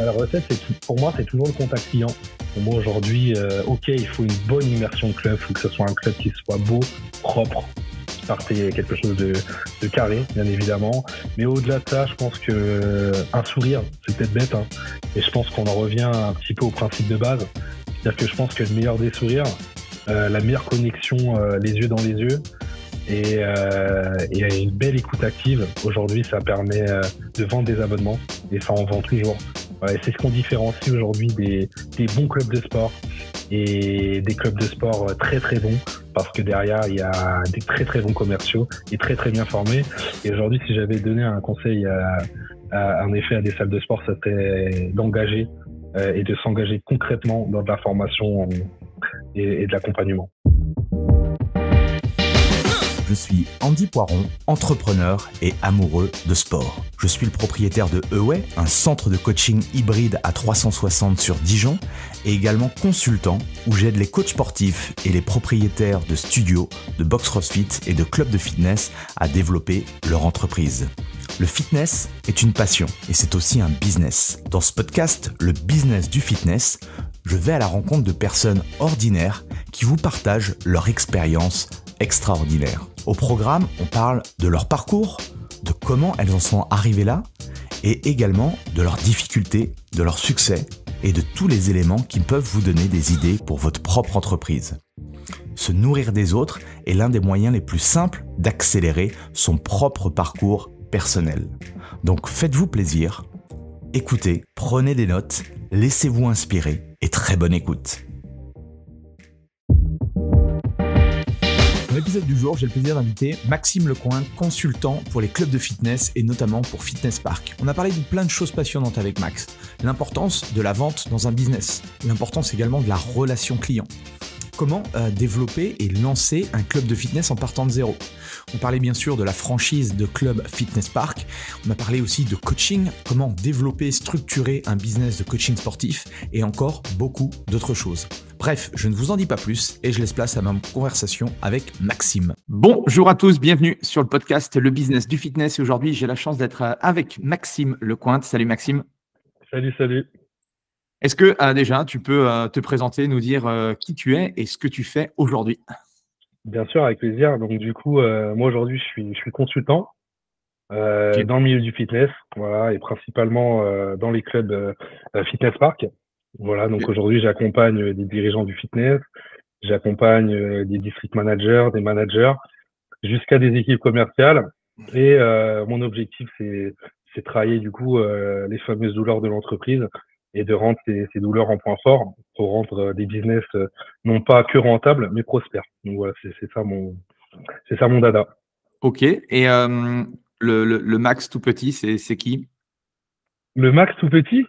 La recette, pour moi, c'est toujours le contact client. Pour moi, aujourd'hui, OK, il faut une bonne immersion de club. Il faut que ce soit un club qui soit beau, propre, qui partait quelque chose de carré, bien évidemment. Mais au-delà de ça, je pense que un sourire, c'est peut-être bête, hein, et je pense qu'on en revient un petit peu au principe de base. C'est-à-dire que je pense que le meilleur des sourires, la meilleure connexion, les yeux dans les yeux, et une belle écoute active. Aujourd'hui, ça permet de vendre des abonnements et ça en vend toujours. Voilà, et c'est ce qu'on différencie aujourd'hui des bons clubs de sport et des clubs de sport très très bons, parce que derrière, il y a des très très bons commerciaux et très très bien formés. Et aujourd'hui, si j'avais donné un conseil en effet à des salles de sport, ça serait d'engager et de s'engager concrètement dans de la formation et de l'accompagnement. Je suis Andy Poiron, entrepreneur et amoureux de sport. Je suis le propriétaire de Away, un centre de coaching hybride à 360 sur Dijon, et également consultant où j'aide les coachs sportifs et les propriétaires de studios, de box CrossFit et de clubs de fitness à développer leur entreprise. Le fitness est une passion et c'est aussi un business. Dans ce podcast, le business du fitness, je vais à la rencontre de personnes ordinaires qui vous partagent leur expérience extraordinaire. Au programme, on parle de leur parcours, de comment elles en sont arrivées là, et également de leurs difficultés, de leurs succès et de tous les éléments qui peuvent vous donner des idées pour votre propre entreprise. Se nourrir des autres est l'un des moyens les plus simples d'accélérer son propre parcours personnel. Donc faites-vous plaisir, écoutez, prenez des notes, laissez-vous inspirer et très bonne écoute. Dans l'épisode du jour, j'ai le plaisir d'inviter Maxime Lecointe, consultant pour les clubs de fitness et notamment pour Fitness Park. On a parlé de plein de choses passionnantes avec Max. L'importance de la vente dans un business, l'importance également de la relation client. Comment développer et lancer un club de fitness en partant de zéro. On parlait bien sûr de la franchise de Club Fitness Park. On a parlé aussi de coaching, comment développer, structurer un business de coaching sportif et encore beaucoup d'autres choses. Bref, je ne vous en dis pas plus et je laisse place à ma conversation avec Maxime. Bonjour à tous, bienvenue sur le podcast Le Business du Fitness. Et aujourd'hui, j'ai la chance d'être avec Maxime Lecointe. Salut Maxime. Salut. Est-ce que déjà, tu peux te présenter, nous dire qui tu es et ce que tu fais aujourd'hui? Bien sûr, avec plaisir. Donc du coup, moi aujourd'hui, je suis consultant Ok. dans le milieu du fitness, voilà, et principalement dans les clubs Fitness Park. Voilà, donc aujourd'hui, j'accompagne des dirigeants du fitness, j'accompagne des district managers, des managers, jusqu'à des équipes commerciales. Et mon objectif, c'est travailler du coup les fameuses douleurs de l'entreprise et de rendre ces douleurs en point fort pour rendre des business non pas que rentables, mais prospères. Donc voilà, c'est ça mon dada. Ok. Et le Max tout petit, c'est qui? Le max tout petit?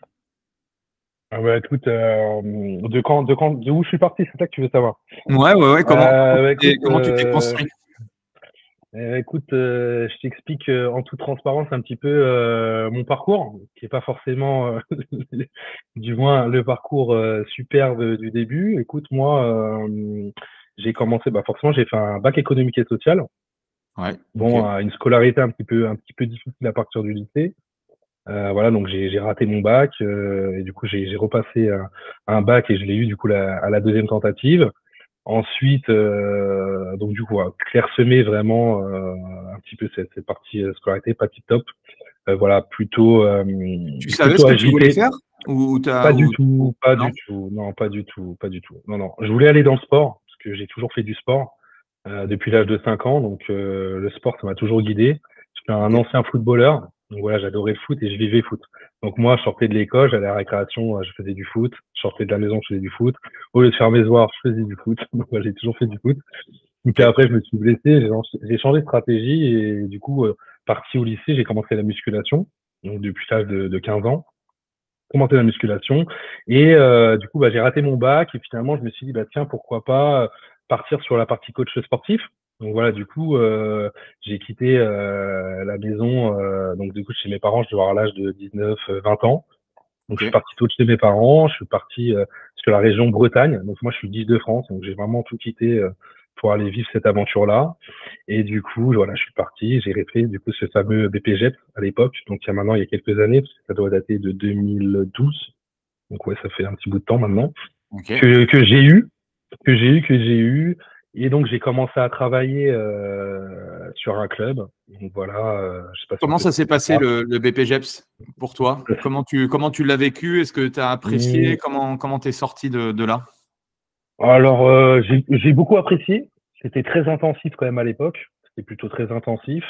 Ah bah écoute, de où je suis parti, c'est ça que tu veux savoir. Ouais. Bah, écoute, Comment tu t'es construit? écoute, je t'explique en toute transparence un petit peu mon parcours, qui est pas forcément, du moins le parcours superbe du début. Écoute, moi, j'ai commencé, bah forcément, j'ai fait un bac économique et social. Ouais. Bon, Ok. une scolarité un petit peu difficile à partir du lycée. Voilà, donc j'ai raté mon bac et du coup j'ai repassé un bac et je l'ai eu du coup à la deuxième tentative. Ensuite, donc du coup, voilà, clairsemé vraiment un petit peu cette partie scolarité, pas tip top. Voilà, Tu savais ce que tu voulais agité. faire Pas du tout, pas non? du tout, non, pas du tout, pas du tout. Non. Je voulais aller dans le sport parce que j'ai toujours fait du sport depuis l'âge de 5 ans, donc le sport ça m'a toujours guidé. Je suis un Ok. ancien footballeur, donc voilà, j'adorais le foot et je vivais foot. Donc moi, je sortais de l'école, j'allais à la récréation, je faisais du foot. Je sortais de la maison, je faisais du foot. Au lieu de faire mes devoirs, je faisais du foot. Donc voilà, j'ai toujours fait du foot. Et puis Ok. après, je me suis blessé, j'ai changé de stratégie et du coup, parti au lycée, j'ai commencé la musculation, donc depuis l'âge de 15 ans. Commencé la musculation et du coup, bah, j'ai raté mon bac et finalement, je me suis dit, bah tiens, pourquoi pas partir sur la partie coach sportif. Donc voilà, du coup, j'ai quitté la maison, donc du coup, chez mes parents, je devais avoir l'âge de 19, 20 ans. Donc, je suis Ok. parti coach chez mes parents. Je suis parti sur la région Bretagne. Donc, moi, je suis d'Île-de-France. Donc, j'ai vraiment tout quitté pour aller vivre cette aventure-là. Et du coup, voilà, je suis parti. J'ai fait du coup ce fameux BPJEP à l'époque. Donc il y a quelques années, parce que ça doit dater de 2012. Donc ouais, ça fait un petit bout de temps maintenant Ok. que j'ai eu. Et donc j'ai commencé à travailler sur un club. Donc voilà, je sais pas si on Comment peut ça s'est citer passé ça. le BPGEPS pour toi? Comment tu l'as vécu? Est-ce que tu as apprécié? Comment t'es sorti de là? Alors j'ai beaucoup apprécié. C'était très intensif quand même à l'époque. C'était plutôt très intensif.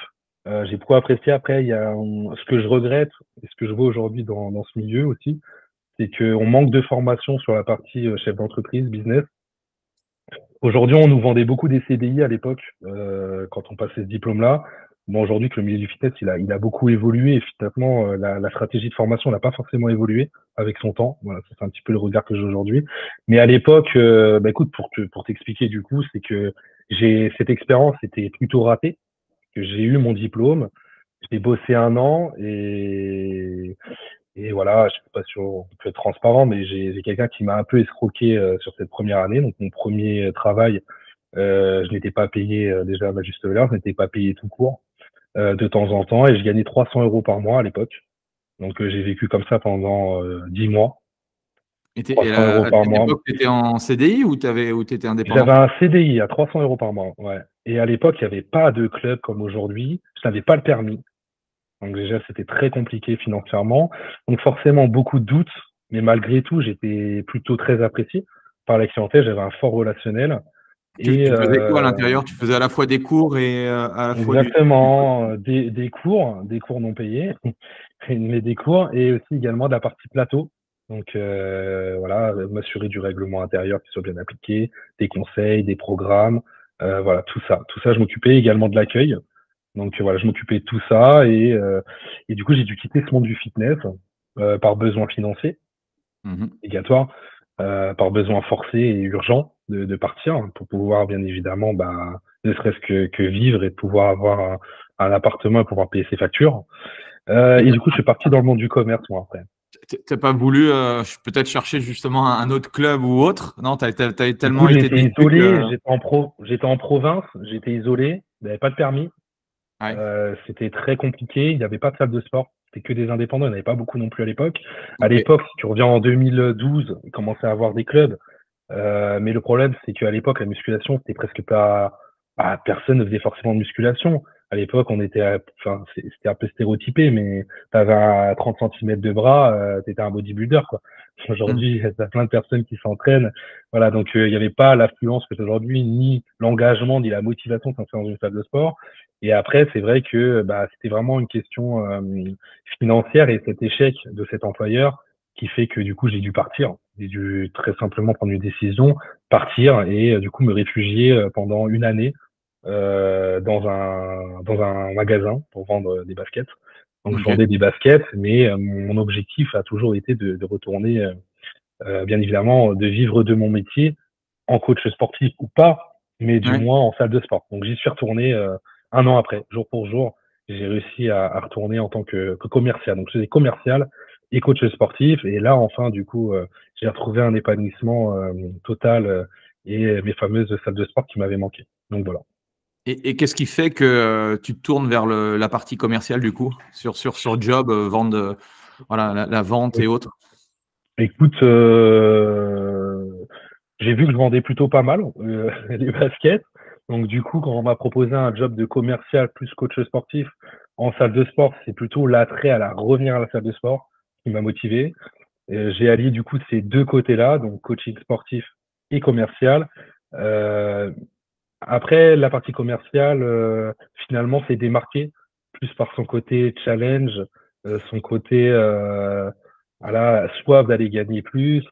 J'ai beaucoup apprécié. Après, ce que je regrette et ce que je vois aujourd'hui dans ce milieu aussi, c'est qu'on manque de formation sur la partie chef d'entreprise, business. Aujourd'hui, on nous vendait beaucoup des CDI à l'époque, quand on passait ce diplôme-là. Bon, aujourd'hui, que le milieu du fitness, il a beaucoup évolué et finalement, la stratégie de formation n'a pas forcément évolué avec son temps. Voilà, ça, c'est un petit peu le regard que j'ai aujourd'hui. Mais à l'époque, bah, écoute, pour t'expliquer du coup, c'est que cette expérience était plutôt ratée, que j'ai eu mon diplôme, j'ai bossé 1 an et voilà, je sais pas si on peut être transparent, mais j'ai quelqu'un qui m'a un peu escroqué sur cette première année. Donc mon premier travail, je n'étais pas payé déjà à ma juste valeur, je n'étais pas payé tout court de temps en temps et je gagnais 300 euros par mois à l'époque. Donc j'ai vécu comme ça pendant 10 mois, Et 300 euros à par cette mois. époque, tu étais en CDI ou tu étais indépendant? J'avais un CDI à 300 euros par mois, ouais. Et à l'époque, il n'y avait pas de club comme aujourd'hui. Je n'avais pas le permis. Donc déjà, c'était très compliqué financièrement. Donc forcément, beaucoup de doutes. Mais malgré tout, j'étais plutôt très apprécié par la clientèle. J'avais un fort relationnel. Et Tu faisais quoi à l'intérieur? Tu faisais à la fois des cours et à la fois du exactement, des cours non payés, mais des cours et aussi également de la partie plateau. Donc voilà, m'assurer du règlement intérieur qui soit bien appliqué, des conseils, des programmes, voilà, tout ça. Tout ça, je m'occupais également de l'accueil. Donc voilà, je m'occupais de tout ça et du coup, j'ai dû quitter ce monde du fitness par besoin financier Mhm. obligatoire, par besoin forcé et urgent de partir hein, pour pouvoir bien évidemment, bah, ne serait-ce que vivre et de pouvoir avoir un appartement et pouvoir payer ses factures. Et Et du coup, je suis parti dans le monde du commerce, moi, après. t'as pas voulu peut-être chercher justement un autre club ou autre? Non, t'as tellement Écoute, été j'étais déçu isolé, que… j'étais en province, j'étais isolé, j'avais pas de permis. Ouais. C'était très compliqué. Il n'y avait pas de salle de sport. C'était que des indépendants. Il n'y en avait pas beaucoup non plus à l'époque. À Ok. l'époque, si tu reviens en 2012, il commençait à avoir des clubs. Mais le problème, c'est qu'à l'époque, la musculation, c'était presque pas, bah, personne ne faisait forcément de musculation. À l'époque, enfin, c'était un peu stéréotypé, mais t'avais 30 centimètres de bras, t'étais un bodybuilder, quoi. Mm. Aujourd'hui, il y a plein de personnes qui s'entraînent. Voilà. Donc, il n'y avait pas l'affluence que aujourd'hui, ni l'engagement, ni la motivation de s'inscrire dans une salle de sport. Et après, c'est vrai que, bah, c'était vraiment une question, financière et cet échec de cet employeur qui fait que du coup j'ai dû partir. J'ai dû très simplement prendre une décision, partir et du coup me réfugier pendant 1 année dans un magasin pour vendre des baskets. Donc je Ok. vendais des baskets, mais mon objectif a toujours été de retourner, bien évidemment, de vivre de mon métier en coach sportif ou pas, mais du Ouais. moins en salle de sport. Donc j'y suis retourné 1 an après, jour pour jour. J'ai réussi à retourner en tant que commercial. Donc je faisais commercial et coach sportif. Et là, enfin, du coup, j'ai retrouvé un épanouissement total et mes fameuses salles de sport qui m'avaient manqué. Donc voilà. Et qu'est-ce qui fait que tu te tournes vers la partie commerciale du coup, sur job, vendre, voilà, la vente et autres? Écoute, j'ai vu que je vendais plutôt pas mal les baskets. Donc du coup, quand on m'a proposé un job de commercial plus coach sportif en salle de sport, c'est plutôt l'attrait à la revenir à la salle de sport qui m'a motivé. J'ai allié du coup ces deux côtés-là, donc coaching sportif et commercial. Euh, Après, la partie commerciale, finalement, s'est démarquée plus par son côté challenge, son côté voilà, soif d'aller gagner plus,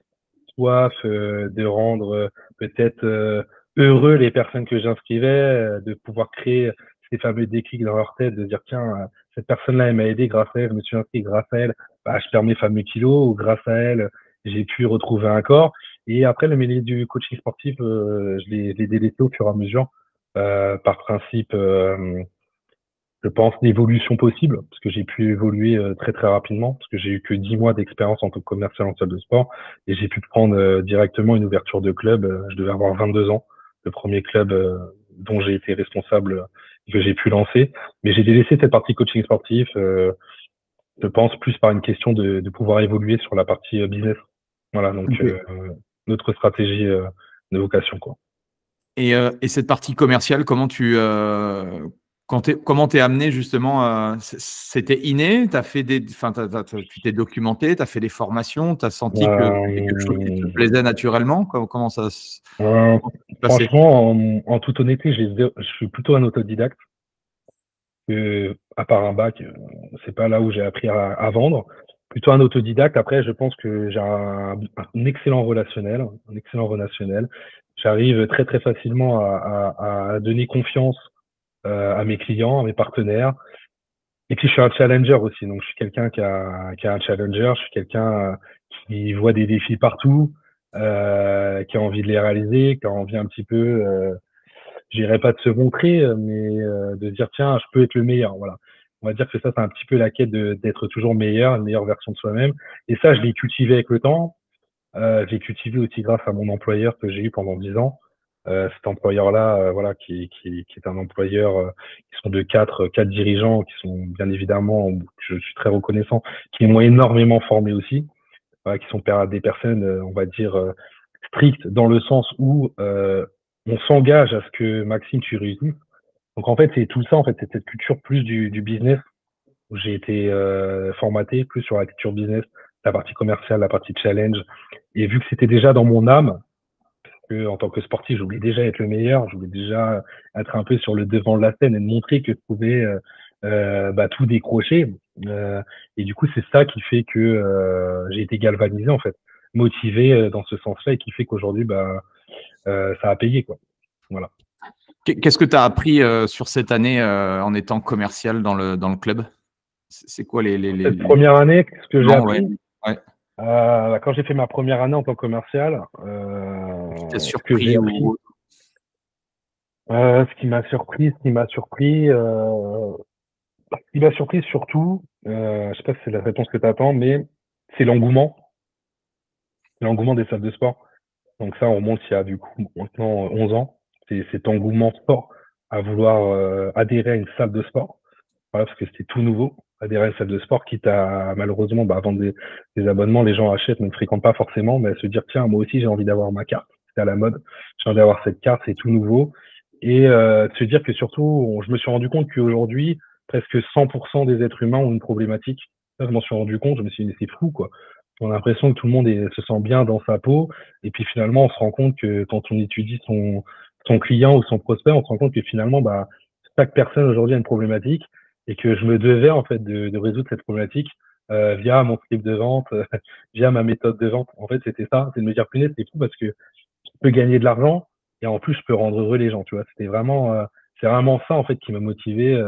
soif de rendre peut-être heureux les personnes que j'inscrivais, de pouvoir créer ces fameux déclics dans leur tête, de dire tiens, cette personne-là, elle m'a aidé grâce à elle, je me suis inscrit grâce à elle, bah, je perds mes fameux kilos, ou grâce à elle, j'ai pu retrouver un corps. Et après, le milieu du coaching sportif, je l'ai délaissé au fur et à mesure, par principe, je pense, d'évolution possible, parce que j'ai pu évoluer très très rapidement, parce que j'ai eu que 10 mois d'expérience en tant que commercial en salle de sport, et j'ai pu prendre directement une ouverture de club, je devais avoir 22 ans, le premier club dont j'ai été responsable, que j'ai pu lancer. Mais j'ai délaissé cette partie coaching sportif, je pense, plus par une question de pouvoir évoluer sur la partie business. Voilà, donc notre stratégie de vocation, quoi. Et cette partie commerciale, comment comment t'es amené justement c'était inné, tu t'es documenté, tu as fait des formations, tu as senti que c'était quelque chose qui te plaisait naturellement? Comment ça se passait? Franchement, en toute honnêteté, je suis plutôt un autodidacte. À part un bac, c'est pas là où j'ai appris à vendre. Plutôt un autodidacte. Après, je pense que j'ai un excellent relationnel, J'arrive très très facilement à donner confiance à mes clients, à mes partenaires. Et puis je suis un challenger aussi, donc je suis quelqu'un qui a un challenger, je suis quelqu'un qui voit des défis partout, qui a envie de les réaliser, qui a envie un petit peu, je dirais pas de se montrer, mais de dire tiens, je peux être le meilleur. Voilà. On va dire que ça, c'est un petit peu la quête d'être toujours meilleur, une meilleure version de soi-même. Et ça, je l'ai cultivé avec le temps. J'ai cultivé aussi grâce à mon employeur que j'ai eu pendant 10 ans. Cet employeur-là, voilà, qui est un employeur, qui sont de quatre dirigeants, qui sont bien évidemment, je suis très reconnaissant, qui m'ont énormément formé aussi, voilà, qui sont des personnes, on va dire, strictes dans le sens où on s'engage à ce que Maxime, tu réussisses. Donc en fait, c'est tout ça, en fait, c'est cette culture plus du business où j'ai été formaté plus sur la culture business, la partie commerciale, la partie challenge. Et vu que c'était déjà dans mon âme, que en tant que sportif, je voulais déjà être le meilleur, je voulais déjà être un peu sur le devant de la scène et montrer que je pouvais tout décrocher. Et du coup, c'est ça qui fait que j'ai été galvanisé en fait, motivé dans ce sens-là et qui fait qu'aujourd'hui, ça a payé quoi. Voilà. Qu'est-ce que tu as appris sur cette année en étant commercial dans le club? C'est quoi Cette première année, ce que j'ai appris, ouais. Quand j'ai fait ma première année en tant que commercial, ce que j'ai appris, ce qui m'a surpris surtout, je sais pas si c'est la réponse que tu attends, mais c'est l'engouement des salles de sport. Donc ça, on remonte il y a du coup maintenant 11 ans. C'est cet engouement sport à vouloir adhérer à une salle de sport. Voilà, parce que c'était tout nouveau, adhérer à une salle de sport, quitte à malheureusement vendre des abonnements, les gens achètent, mais ne fréquentent pas forcément, mais se dire tiens, moi aussi j'ai envie d'avoir ma carte, c'est à la mode, j'ai envie d'avoir cette carte, c'est tout nouveau. Et de se dire que surtout, je me suis rendu compte qu'aujourd'hui, presque 100% des êtres humains ont une problématique. Ça, je m'en suis rendu compte, je me suis dit c'est fou quoi. On a l'impression que tout le monde se sent bien dans sa peau, et puis finalement on se rend compte que quand on étudie son client ou son prospect, on se rend compte que finalement chaque personne aujourd'hui a une problématique et que je me devais en fait de résoudre cette problématique via mon script de vente, via ma méthode de vente. En fait, c'était ça, c'est de me dire punaise, c'est fou parce que je peux gagner de l'argent et en plus je peux rendre heureux les gens, tu vois. C'est vraiment ça en fait qui m'a motivé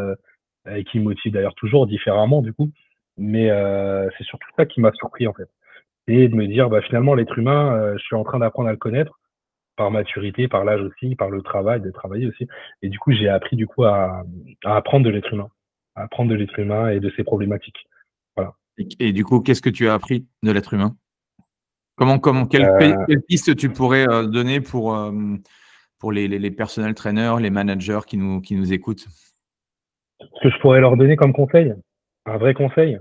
et qui me motive d'ailleurs toujours différemment du coup. Mais c'est surtout ça qui m'a surpris en fait. Et de me dire finalement l'être humain, je suis en train d'apprendre à le connaître par maturité, par l'âge aussi, par le travail, de travailler aussi. Et du coup, j'ai appris du coup à apprendre de l'être humain, à apprendre de l'être humain et de ses problématiques. Voilà. Et du coup, qu'est-ce que tu as appris de l'être humain? Quelle piste tu pourrais donner pour les personnel trainers, les managers qui nous écoutent? Ce que je pourrais leur donner comme conseil, un vrai conseil,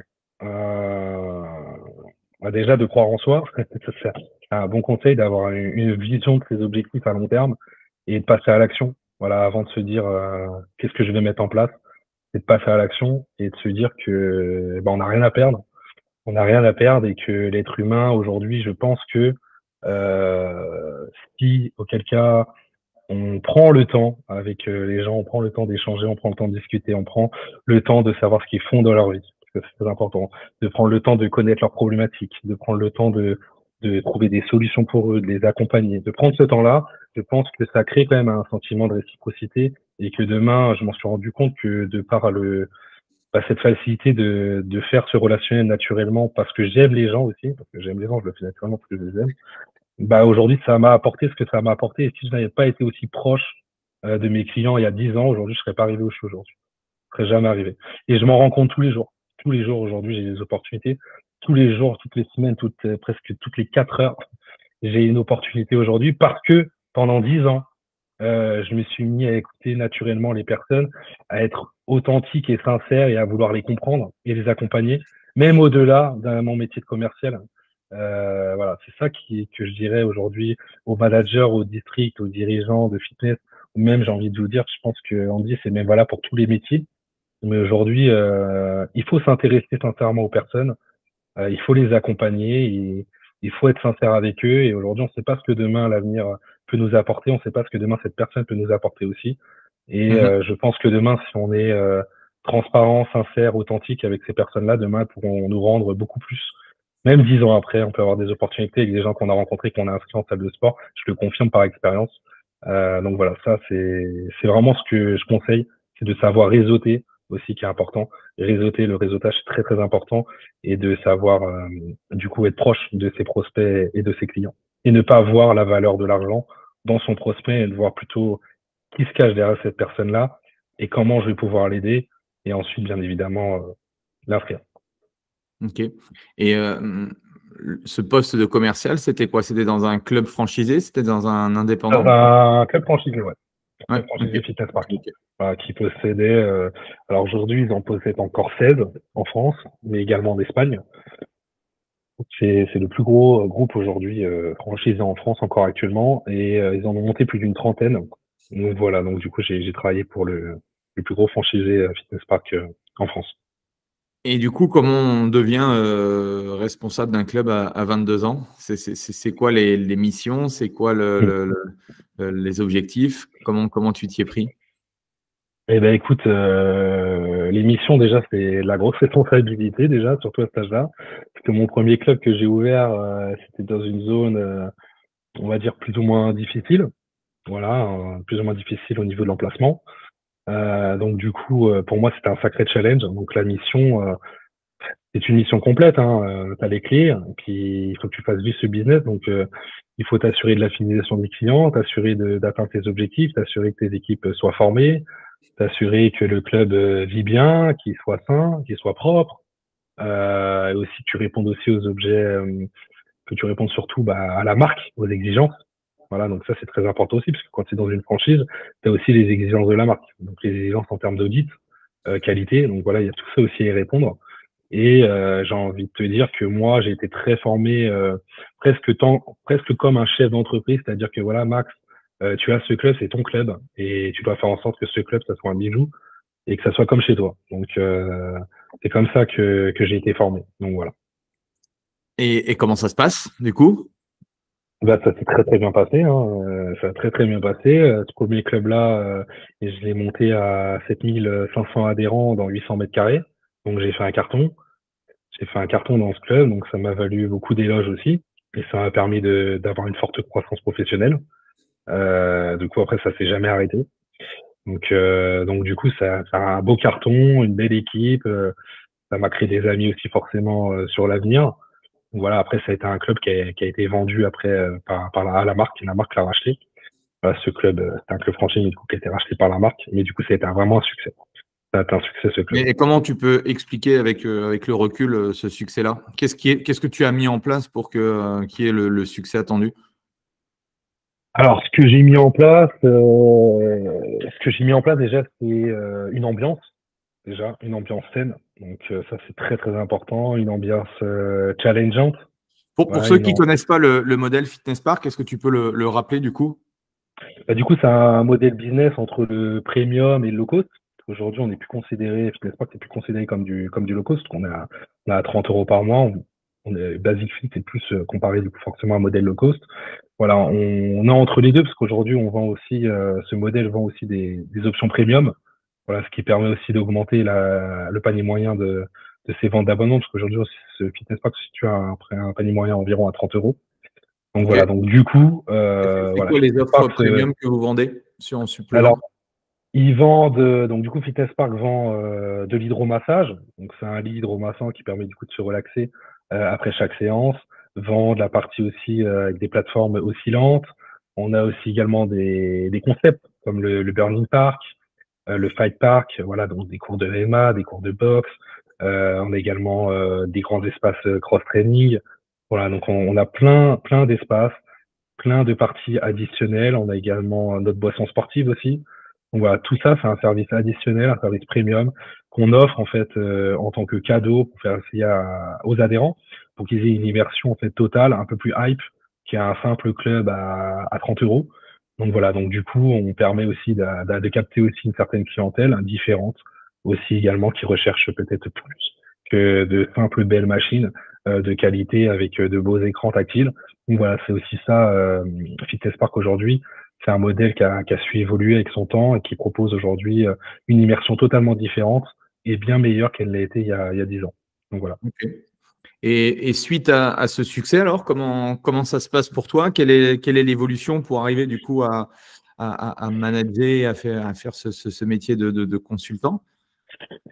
déjà de croire en soi. C'est un bon conseil d'avoir une vision de ses objectifs à long terme et de passer à l'action. Voilà, avant de se dire qu'est-ce que je vais mettre en place, c'est de passer à l'action et de se dire que on n'a rien à perdre. On n'a rien à perdre et que l'être humain aujourd'hui, je pense que si auquel cas on prend le temps avec les gens, on prend le temps d'échanger, on prend le temps de discuter, on prend le temps de savoir ce qu'ils font dans leur vie, parce que c'est très important, de prendre le temps de connaître leurs problématiques, de prendre le temps de trouver des solutions pour eux, de les accompagner, de prendre ce temps-là. Je pense que ça crée quand même un sentiment de réciprocité et que demain, je m'en suis rendu compte que de par cette facilité de faire ce relationnel naturellement parce que j'aime les gens aussi, parce que j'aime les gens, je le fais naturellement parce que je les aime. Aujourd'hui, ça m'a apporté ce que ça m'a apporté. Et si je n'avais pas été aussi proche de mes clients il y a 10 ans, aujourd'hui, je serais pas arrivé où je suis aujourd'hui. Je serais jamais arrivé. Et je m'en rends compte tous les jours. Tous les jours, aujourd'hui, j'ai des opportunités. Tous les jours, toutes les semaines, presque toutes les 4 heures, j'ai une opportunité aujourd'hui parce que pendant 10 ans, je me suis mis à écouter naturellement les personnes, à être authentique et sincère et à vouloir les comprendre et les accompagner, même au-delà de mon métier de commercial. Voilà, c'est ça que je dirais aujourd'hui aux managers, aux districts, aux dirigeants de fitness, ou même j'ai envie de vous dire, je pense que Andy, c'est même valable pour tous les métiers. Mais aujourd'hui, il faut s'intéresser sincèrement aux personnes, il faut les accompagner, et il faut être sincère avec eux. Et aujourd'hui, on ne sait pas ce que demain l'avenir peut nous apporter, on ne sait pas ce que demain cette personne peut nous apporter aussi. Et je pense que demain, si on est transparent, sincère, authentique avec ces personnes-là, demain, elles pourront nous rendre beaucoup plus. Même 10 ans après, on peut avoir des opportunités avec des gens qu'on a rencontrés, qu'on a inscrits en salle de sport. Je le confirme par expérience. Donc voilà, ça, c'est vraiment ce que je conseille, c'est de savoir réseauter aussi, qui est important. Réseauter, le réseautage, c'est très, très important, et de savoir, du coup, être proche de ses prospects et de ses clients. Et ne pas voir la valeur de l'argent dans son prospect, et de voir plutôt qui se cache derrière cette personne-là et comment je vais pouvoir l'aider, et ensuite, bien évidemment, l'inscrire. Ok. Et ce poste de commercial, c'était quoi? C'était dans un club franchisé? C'était dans un indépendant? Dans un club franchisé, ouais. Ouais, Club franchisé ok. Fitness Park. Ok. Voilà, qui possédait, alors aujourd'hui, ils en possèdent encore 16 en France, mais également en Espagne. C'est le plus gros groupe aujourd'hui franchisé en France encore actuellement, et ils en ont monté plus d'une trentaine. Donc voilà, donc du coup j'ai travaillé pour le plus gros franchisé Fitness Park en France. Et du coup, comment on devient responsable d'un club à 22 ans? C'est quoi les missions? C'est quoi les objectifs? Comment tu t'y es pris? Eh ben écoute, les missions déjà c'est la grosse responsabilité déjà, surtout à cet âge-là. Parce que mon premier club que j'ai ouvert, c'était dans une zone, on va dire plus ou moins difficile. Voilà, plus ou moins difficile au niveau de l'emplacement. Donc du coup, pour moi, c'était un sacré challenge. Donc la mission, c'est une mission complète, hein. Tu as les clés, et puis il faut que tu fasses vivre ce business. Donc il faut t'assurer de la fidélisation des clients, t'assurer d'atteindre tes objectifs, t'assurer que tes équipes soient formées, t'assurer que le club vit bien, qu'il soit sain, qu'il soit propre. Et aussi que tu répondes aussi aux objets, que tu répondes surtout à la marque, aux exigences. Voilà, donc ça c'est très important aussi, parce que quand tu es dans une franchise, tu as aussi les exigences de la marque. Donc les exigences en termes d'audit, qualité. Donc voilà, il y a tout ça aussi à y répondre. Et j'ai envie de te dire que moi, j'ai été très formé presque comme un chef d'entreprise, c'est-à-dire que voilà, Max, tu as ce club, c'est ton club, et tu dois faire en sorte que ce club, ça soit un bijou et que ça soit comme chez toi. Donc c'est comme ça que j'ai été formé. Donc voilà. Et comment ça se passe, du coup? Bah, ça s'est très très bien passé, hein. Ça a très très bien passé. Ce premier club-là, et je l'ai monté à 7500 adhérents dans 800 mètres carrés. Donc j'ai fait un carton. J'ai fait un carton dans ce club, donc ça m'a valu beaucoup d'éloges aussi. Et ça m'a permis d'avoir une forte croissance professionnelle. Du coup, après, ça s'est jamais arrêté. Donc du coup, ça a un beau carton, une belle équipe. Ça m'a créé des amis aussi forcément sur l'avenir. Donc voilà, après, ça a été un club qui a été vendu après à la marque. La marque l'a racheté. Voilà, ce club, c'est un club franchise du coup, qui a été racheté par la marque. Mais du coup, ça a été vraiment un succès. Ça a été un succès, ce club. Et comment tu peux expliquer avec le recul ce succès-là? Qu'est-ce que tu as mis en place pour qu'il y ait le succès attendu? Alors, ce que j'ai mis en place, déjà, c'est une ambiance. Déjà, une ambiance saine. Donc ça, c'est très, très important. Une ambiance challengeante. Pour Voilà, ceux qui ne connaissent pas le modèle Fitness Park, est-ce que tu peux le rappeler du coup? Du coup, c'est un modèle business entre le premium et le low cost. Aujourd'hui, on n'est plus considéré, Fitness Park n'est plus considéré comme du low cost. On est à 30 euros par mois. On est Basic Fit, c'est plus comparé du coup forcément à un modèle low cost. Voilà, on est entre les deux, parce qu'aujourd'hui, on vend aussi, ce modèle vend aussi des options premium. Voilà, ce qui permet aussi d'augmenter le panier moyen de ces ventes d'abonnements, parce qu'aujourd'hui, ce Fitness Park se situe à un panier moyen environ à 30 euros. Donc Ok. voilà, donc du coup, C'est voilà, quoi les Fitness offres Park, premium que vous vendez en supplément? alors, ils vendent, donc du coup, Fitness Park vend de l'hydromassage. Donc c'est un lit hydromassant qui permet du coup de se relaxer après chaque séance. Vend de la partie aussi avec des plateformes oscillantes. On a aussi également des concepts comme le Burning Park, le Fight Park, voilà, donc des cours de MMA, des cours de boxe. On a également des grands espaces cross-training. Voilà, donc on a plein d'espaces. plein de parties additionnelles. On a également notre boisson sportive aussi. Donc voilà, tout ça, c'est un service additionnel, un service premium qu'on offre en fait en tant que cadeau pour faire essayer aux adhérents, pour qu'ils aient une immersion en fait totale, un peu plus hype qu'un simple club à 30 euros. Donc voilà, donc du coup, on permet aussi de capter aussi une certaine clientèle différente, aussi également qui recherche peut-être plus que de simples belles machines de qualité avec de beaux écrans tactiles. Donc voilà, c'est aussi ça, Fitness Park aujourd'hui. C'est un modèle qui a su évoluer avec son temps et qui propose aujourd'hui une immersion totalement différente et bien meilleure qu'elle l'a été il y a 10 ans. Donc voilà. Okay. Et suite à ce succès, alors, comment ça se passe pour toi? Quelle est l'évolution pour arriver du coup à manager, à faire ce métier de consultant?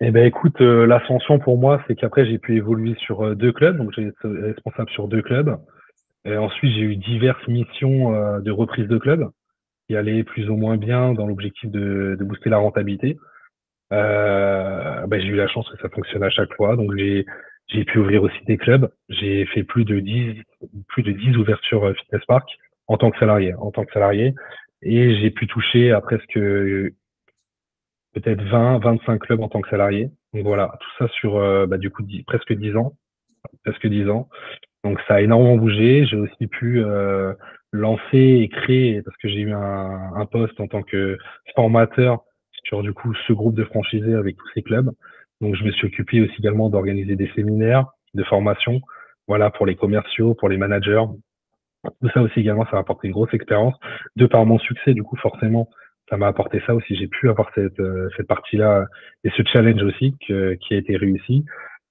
Eh ben écoute, l'ascension pour moi, c'est qu'après j'ai pu évoluer sur 2 clubs, donc j'ai été responsable sur 2 clubs. Et ensuite j'ai eu diverses missions de reprise de clubs qui allaient plus ou moins bien dans l'objectif de booster la rentabilité. J'ai eu la chance que ça fonctionne à chaque fois, donc j'ai pu ouvrir aussi des clubs. J'ai fait plus de 10 ouvertures Fitness Park en tant que salarié, et j'ai pu toucher à presque peut-être 20-25 clubs en tant que salarié. Donc voilà, tout ça sur du coup presque 10 ans, presque 10 ans. Donc ça a énormément bougé. J'ai aussi pu lancer et créer, parce que j'ai eu un poste en tant que formateur sur du coup ce groupe de franchisés avec tous ces clubs. Donc je me suis occupé aussi également d'organiser des séminaires de formation, voilà, pour les commerciaux, pour les managers. Tout ça aussi également, ça m'a apporté une grosse expérience. De par mon succès, du coup, forcément, ça m'a apporté ça aussi. J'ai pu avoir cette partie-là et ce challenge aussi qui a été réussi.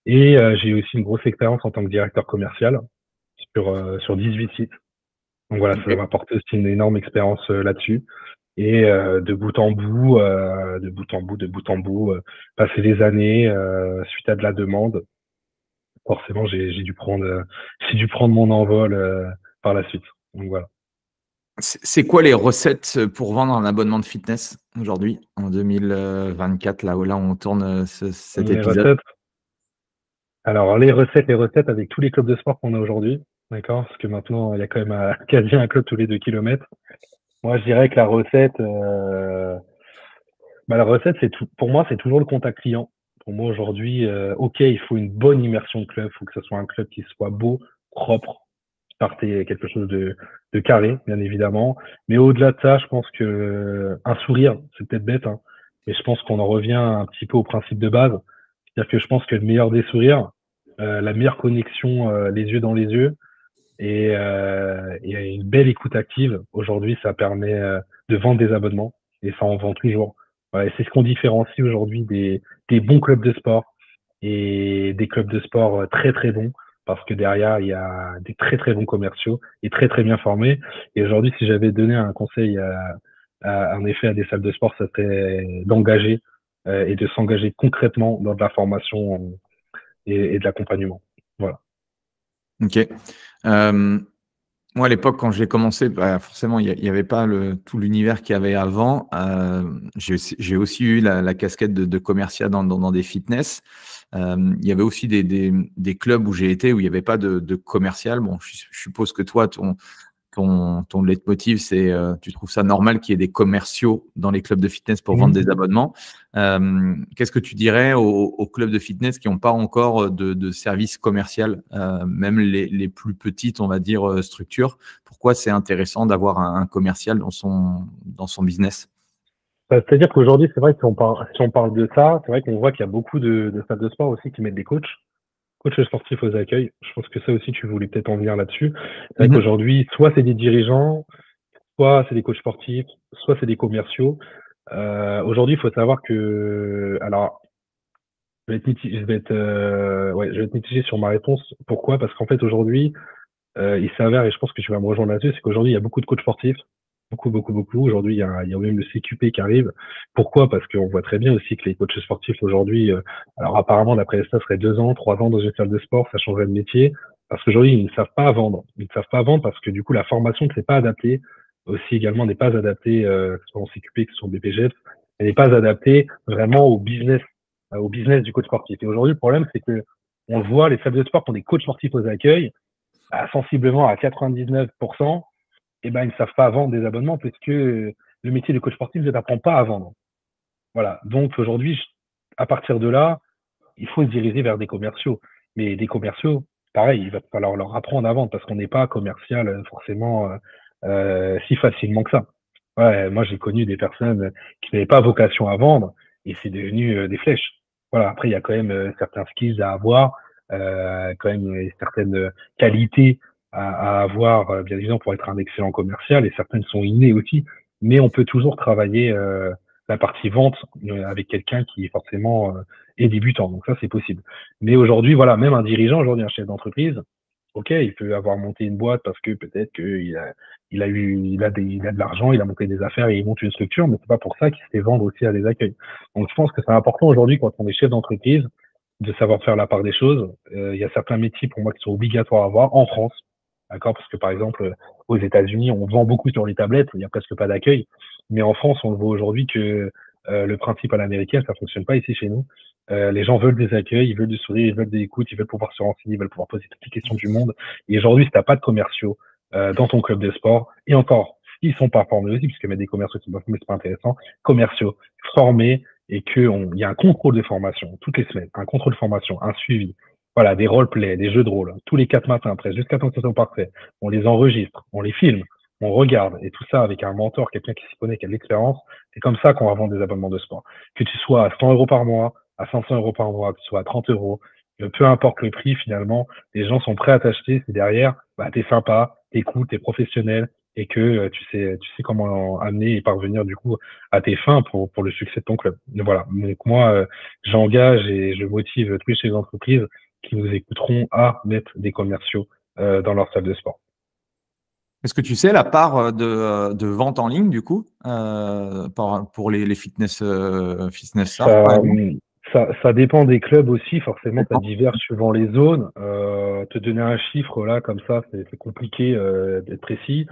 Et j'ai eu aussi une grosse expérience en tant que directeur commercial sur 18 sites. Donc voilà, ça m'a apporté aussi une énorme expérience là-dessus. Et de bout en bout, passer des années suite à de la demande, forcément, j'ai dû prendre mon envol par la suite. Donc voilà. C'est quoi les recettes pour vendre un abonnement de fitness aujourd'hui, en 2024, là où on tourne cet épisode? Recettes. Alors, les recettes avec tous les clubs de sport qu'on a aujourd'hui, d'accord? Parce que maintenant, il y a quand même quasi un club tous les 2 kilomètres. Moi, je dirais que la recette, c'est tout. Pour moi, c'est toujours le contact client. Pour moi, aujourd'hui, OK, il faut une bonne immersion de club. Il faut que ce soit un club qui soit beau, propre, partait quelque chose de carré, bien évidemment. Mais au-delà de ça, je pense que un sourire, c'est peut-être bête, hein, mais je pense qu'on en revient un petit peu au principe de base. C'est-à-dire que je pense que le meilleur des sourires, la meilleure connexion, les yeux dans les yeux, et une belle écoute active, aujourd'hui, ça permet de vendre des abonnements, et ça en vend toujours. Ouais, c'est ce qu'on différencie aujourd'hui des bons clubs de sport et des clubs de sport très très bons, parce que derrière, il y a des très très bons commerciaux et très très bien formés. Et aujourd'hui, si j'avais donné un conseil en effet à des salles de sport, ça serait d'engager et de s'engager concrètement dans de la formation et de l'accompagnement. Voilà. Ok. Moi, à l'époque, quand j'ai commencé, forcément, il n'y avait pas tout l'univers qu'il y avait avant. J'ai aussi eu la casquette de commercial dans des fitness. Il y avait aussi des clubs où j'ai été où il n'y avait pas de commercial. Bon, je suppose que toi, ton leitmotiv, c'est tu trouves ça normal qu'il y ait des commerciaux dans les clubs de fitness pour vendre des abonnements. Qu'est-ce que tu dirais aux clubs de fitness qui n'ont pas encore de service commercial, même les plus petites, on va dire, structures? Pourquoi c'est intéressant d'avoir un commercial dans son business? C'est-à-dire qu'aujourd'hui, c'est vrai que si on parle de ça, c'est vrai qu'on voit qu'il y a beaucoup de salles de sport aussi qui mettent des coachs sportifs aux accueils. Je pense que ça aussi, tu voulais peut-être en venir là-dessus. C'est vrai qu'aujourd'hui, soit c'est des dirigeants, soit c'est des coachs sportifs, soit c'est des commerciaux. Aujourd'hui, il faut savoir que, alors, je vais être mitigé sur ma réponse. Pourquoi? Parce qu'en fait, aujourd'hui, il s'avère, et je pense que tu vas me rejoindre là-dessus, c'est qu'aujourd'hui, il y a beaucoup de coachs sportifs. Beaucoup. Aujourd'hui, il y a même le CQP qui arrive. Pourquoi? Parce qu'on voit très bien aussi que les coachs sportifs aujourd'hui, alors apparemment, d'après ça, serait 2 ans, 3 ans dans une salle de sport, ça changerait de métier. Parce qu'aujourd'hui, ils ne savent pas vendre. Ils ne savent pas vendre parce que du coup, la formation ne s'est pas adaptée. Aussi également, n'est pas adaptée, que ce soit en CQP, que ce soit en BPGF, elle n'est pas adaptée vraiment au business du coach sportif. Et aujourd'hui, le problème, c'est que on le voit, les salles de sport qui ont des coachs sportifs aux accueils, sensiblement à 99%, eh ben, ils ne savent pas vendre des abonnements parce que le métier de coach sportif ne t'apprend pas à vendre. Voilà. Donc aujourd'hui, à partir de là, il faut se diriger vers des commerciaux. Mais des commerciaux, pareil, il va falloir leur apprendre à vendre parce qu'on n'est pas commercial forcément si facilement que ça. Ouais, moi, j'ai connu des personnes qui n'avaient pas vocation à vendre et c'est devenu des flèches. Voilà. Après, il y a quand même certains skills à avoir, quand même certaines qualités à avoir, bien évidemment, pour être un excellent commercial et certaines sont innées aussi. Mais on peut toujours travailler la partie vente avec quelqu'un qui forcément est débutant. Donc ça, c'est possible. Mais aujourd'hui, voilà, même un dirigeant, aujourd'hui un chef d'entreprise, ok, il peut avoir monté une boîte parce que peut-être qu'il a, il a de l'argent, il a monté des affaires et il monte une structure, mais c'est pas pour ça qu'il se fait vendre aussi à des accueils. Donc je pense que c'est important aujourd'hui quand on est chef d'entreprise de savoir faire la part des choses. Il y a certains métiers pour moi qui sont obligatoires à avoir en France, d'accord, parce que par exemple aux États-Unis, on vend beaucoup sur les tablettes, il n'y a presque pas d'accueil, mais en France, on le voit aujourd'hui que le principe à l'américaine, ça fonctionne pas ici chez nous. Les gens veulent des accueils, ils veulent du sourire, ils veulent des écoutes, ils veulent pouvoir se renseigner, ils veulent pouvoir poser toutes les questions du monde. Et aujourd'hui, si t'as pas de commerciaux dans ton club de sport, et encore, ils sont pas formés aussi, puisque mettre des commerciaux qui bossent, mais c'est pas intéressant, commerciaux formés et il y a un contrôle de formation toutes les semaines, un contrôle de formation, un suivi. Voilà, des roleplays, des jeux de rôle, tous les 4 matins après, jusqu'à temps que ce soit parfait. On les enregistre, on les filme, on regarde, et tout ça avec un mentor, quelqu'un qui s'y connaît, qui a de l'expérience. C'est comme ça qu'on va vendre des abonnements de sport. Que tu sois à 100 € par mois, à 500 € par mois, que tu sois à 30 €, peu importe le prix, finalement, les gens sont prêts à t'acheter si derrière, bah, t'es sympa, t'es cool, t'es professionnel, et que tu sais comment amener et parvenir du coup à tes fins pour le succès de ton club. Donc, voilà. Donc moi, j'engage et je motive tous les chefs d'entreprise qui nous écouteront à mettre des commerciaux dans leur salle de sport. Est-ce que tu sais la part de vente en ligne, du coup, pour les fitness staff, par exemple? Ça dépend des clubs aussi, forcément, ça diffère suivant les zones. Te donner un chiffre là, comme ça, c'est compliqué d'être précis.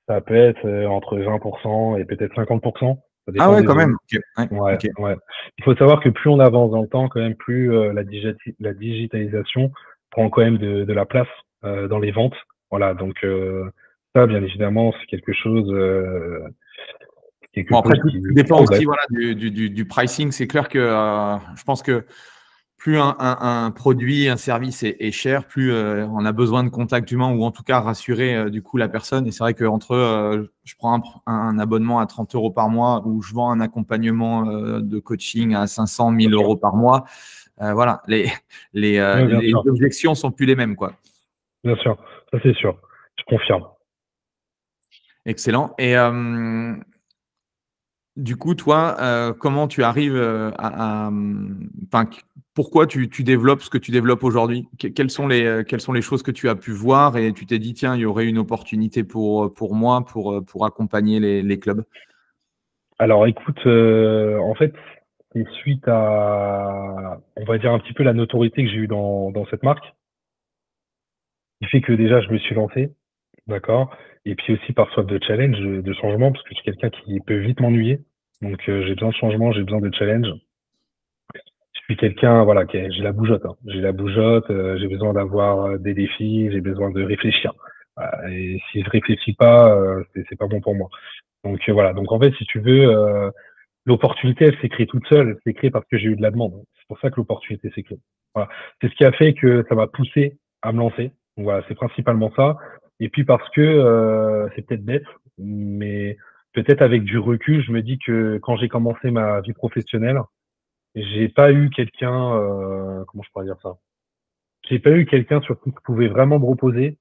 Ça peut être entre 20% et peut-être 50%. Ça Ah dépend ouais, des quand zones. même. Okay. Ouais, Okay. ouais. Il faut savoir que plus on avance dans le temps, quand même, plus la digitalisation prend quand même de la place dans les ventes. Voilà, donc ça, bien évidemment, c'est quelque chose Bon, après, tout qui dépend progresse. aussi voilà, du pricing. C'est clair que je pense que plus un produit, un service est cher, plus on a besoin de contact humain ou en tout cas rassurer du coup la personne. Et c'est vrai qu'entre je prends un abonnement à 30 € par mois ou je vends un accompagnement de coaching à 500, 1000 € par mois, voilà, les objections sont plus les mêmes, quoi. Bien sûr, ça c'est sûr, je confirme. Excellent. Et du coup, toi, comment tu arrives enfin, pourquoi tu développes ce que tu développes aujourd'hui? Quelles sont les choses que tu as pu voir et tu t'es dit, tiens, il y aurait une opportunité pour moi pour accompagner les clubs? Alors écoute, en fait, c'est suite à, on va dire un petit peu la notoriété que j'ai eue dans cette marque, qui fait que déjà je me suis lancé, d'accord? Et puis aussi par soif de challenge, de changement, parce que je suis quelqu'un qui peut vite m'ennuyer. Donc j'ai besoin de changement, j'ai besoin de challenge. Je suis quelqu'un, voilà, j'ai la bougeotte, hein. J'ai la bougeotte, j'ai besoin d'avoir des défis, j'ai besoin de réfléchir. Voilà. Et si je réfléchis pas, c'est pas bon pour moi. Donc voilà. Donc en fait, si tu veux, l'opportunité, elle s'est créée toute seule. Elle s'est créée parce que j'ai eu de la demande. C'est pour ça que l'opportunité s'est créée. Voilà. C'est ce qui a fait que ça m'a poussé à me lancer. Donc voilà, c'est principalement ça. Et puis parce que c'est peut-être bête, mais peut-être avec du recul, je me dis que quand j'ai commencé ma vie professionnelle, j'ai pas eu quelqu'un, comment je pourrais dire ça? J'ai pas eu quelqu'un sur qui je pouvais vraiment me reposer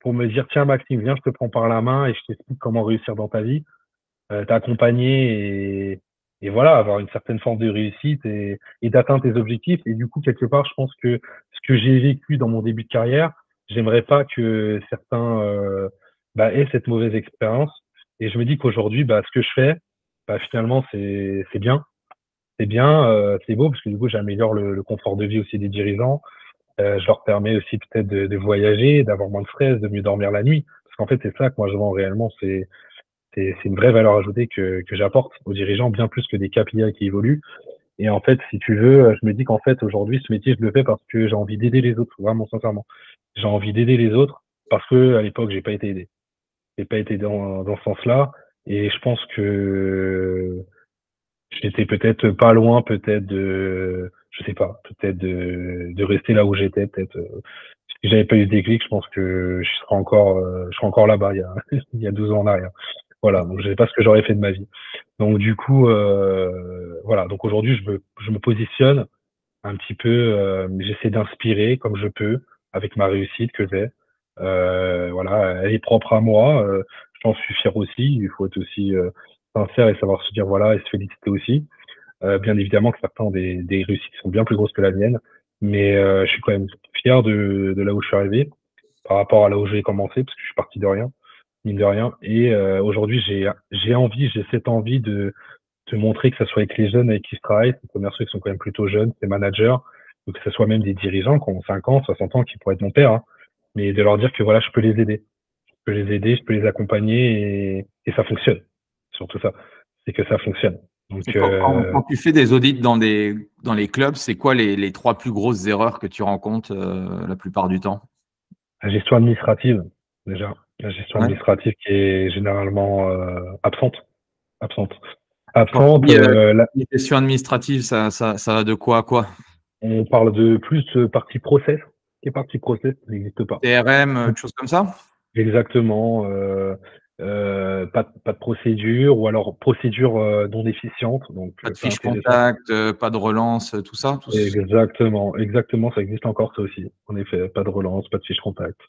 pour me dire, tiens Maxime, viens, je te prends par la main et je t'explique comment réussir dans ta vie, t'accompagner et voilà, avoir une certaine forme de réussite et d'atteindre tes objectifs. Et du coup, quelque part, je pense que ce que j'ai vécu dans mon début de carrière, j'aimerais pas que certains aient cette mauvaise expérience. Et je me dis qu'aujourd'hui, ce que je fais, finalement, c'est bien. C'est bien, c'est beau parce que du coup, j'améliore le confort de vie aussi des dirigeants. Je leur permets aussi peut-être de voyager, d'avoir moins de stress, de mieux dormir la nuit. Parce qu'en fait, c'est ça que moi je vends réellement, c'est une vraie valeur ajoutée que j'apporte aux dirigeants, bien plus que des KPI qui évoluent. Et en fait, si tu veux, je me dis qu'en fait, aujourd'hui, ce métier, je le fais parce que j'ai envie d'aider les autres, vraiment sincèrement. J'ai envie d'aider les autres parce que à l'époque, j'ai pas été aidé. j'ai pas été dans ce sens-là. Et je pense que j'étais peut-être pas loin, peut-être je sais pas, peut-être de rester là où j'étais, peut-être. Si j'avais pas eu ce déclic, je pense que je serais encore là-bas il y a 12 ans en arrière. Voilà, donc je sais pas ce que j'aurais fait de ma vie. Donc du coup, voilà. Donc aujourd'hui, je me positionne un petit peu, j'essaie d'inspirer comme je peux avec ma réussite que j'ai. Voilà, elle est propre à moi. J'en suis fier aussi. Il faut être aussi sincère et savoir se dire voilà et se féliciter aussi. Bien évidemment que certains ont des réussites qui sont bien plus grosses que la mienne, mais je suis quand même fier de là où je suis arrivé par rapport à là où j'ai commencé parce que je suis parti de rien, mine de rien. Et aujourd'hui, j'ai cette envie de montrer que ce soit avec les jeunes avec qui je travaille, ces commerciaux qui sont quand même plutôt jeunes, ces managers, ou que ce soit même des dirigeants qui ont 50, 60 ans, qui pourraient être mon père, hein, mais de leur dire que voilà, je peux les aider. Je peux les aider, je peux les accompagner et ça fonctionne. Surtout ça, c'est que ça fonctionne. Donc, Et quand tu fais des audits dans les clubs, c'est quoi les 3 plus grosses erreurs que tu rencontres la plupart du temps? la gestion administrative, déjà. La gestion Ouais. administrative qui est généralement absente. Absente. Quand tu Absente. dis les questions administratives, ça va de quoi à quoi? On parle de plus partie process. Qui est partie process, ça n'existe pas. CRM, choses comme ça? Exactement. Pas de procédure ou alors procédure non efficiente, donc Pas de pas fiche intéressant. contact, pas de relance, tout ça? Exactement, ça existe encore ça aussi. En effet, pas de relance, pas de fiche contact.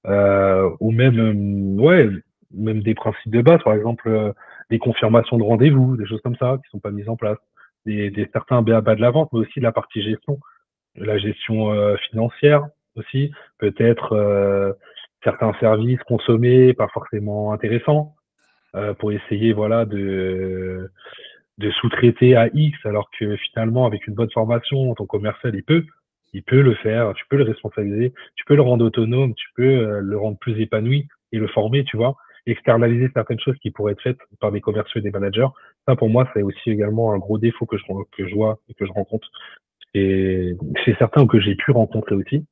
Ou même, ouais, même des principes de base, par exemple, des confirmations de rendez-vous, des choses comme ça qui sont pas mises en place. Des certains b.a.-ba de la vente, mais aussi de la partie gestion, la gestion financière aussi, peut-être certains services consommés, pas forcément intéressants, pour essayer voilà de sous-traiter à X, alors que finalement, avec une bonne formation, ton commercial, il peut le faire, tu peux le responsabiliser, tu peux le rendre autonome, tu peux le rendre plus épanoui et le former, tu vois, externaliser certaines choses qui pourraient être faites par des commerciaux et des managers. Ça, pour moi, c'est aussi également un gros défaut que je vois et que je rencontre. Et chez certains ou que j'ai pu rencontrer aussi.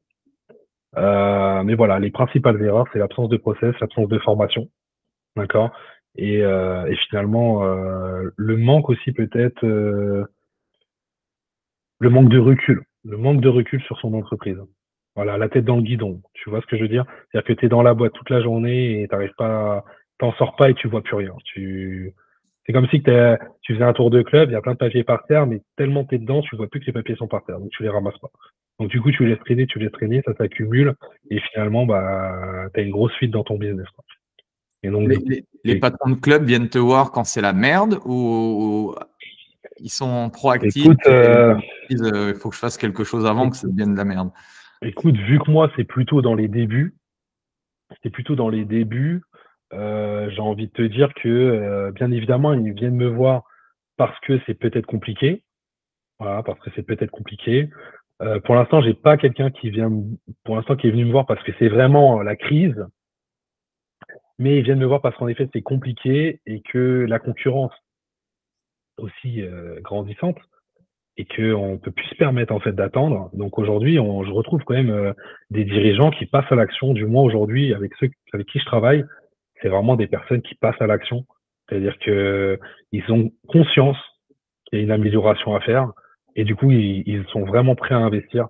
Mais voilà, les principales erreurs, c'est l'absence de process, l'absence de formation, d'accord? Et finalement, le manque aussi peut-être, le manque de recul sur son entreprise. Voilà, la tête dans le guidon. Tu vois ce que je veux dire? C'est-à-dire que tu es dans la boîte toute la journée et t'arrives pas, t'en sors pas et tu vois plus rien. C'est comme si que tu faisais un tour de club, il y a plein de papiers par terre, mais tellement t'es dedans, tu vois plus que les papiers sont par terre, donc tu les ramasses pas. Donc du coup, tu laisses traîner, ça s'accumule et finalement, bah, t'as une grosse fuite dans ton business, quoi. Et donc, Les patrons de club viennent te voir quand c'est la merde ou ils sont proactifs écoute, et ils disent il faut que je fasse quelque chose avant que ça devienne de la merde? écoute, vu que moi, c'est plutôt dans les débuts, j'ai envie de te dire que, bien évidemment, ils viennent me voir parce que c'est peut-être compliqué. Voilà, parce que c'est peut-être compliqué. Pour l'instant, j'ai pas quelqu'un pour l'instant, qui est venu me voir parce que c'est vraiment la crise. Mais ils viennent me voir parce qu'en effet, c'est compliqué et que la concurrence aussi grandissante et qu'on peut plus se permettre en fait d'attendre. Donc aujourd'hui, je retrouve quand même des dirigeants qui passent à l'action. Du moins aujourd'hui, avec ceux avec qui je travaille, c'est vraiment des personnes qui passent à l'action. C'est-à-dire que ils ont conscience qu'il y a une amélioration à faire et du coup, ils sont vraiment prêts à investir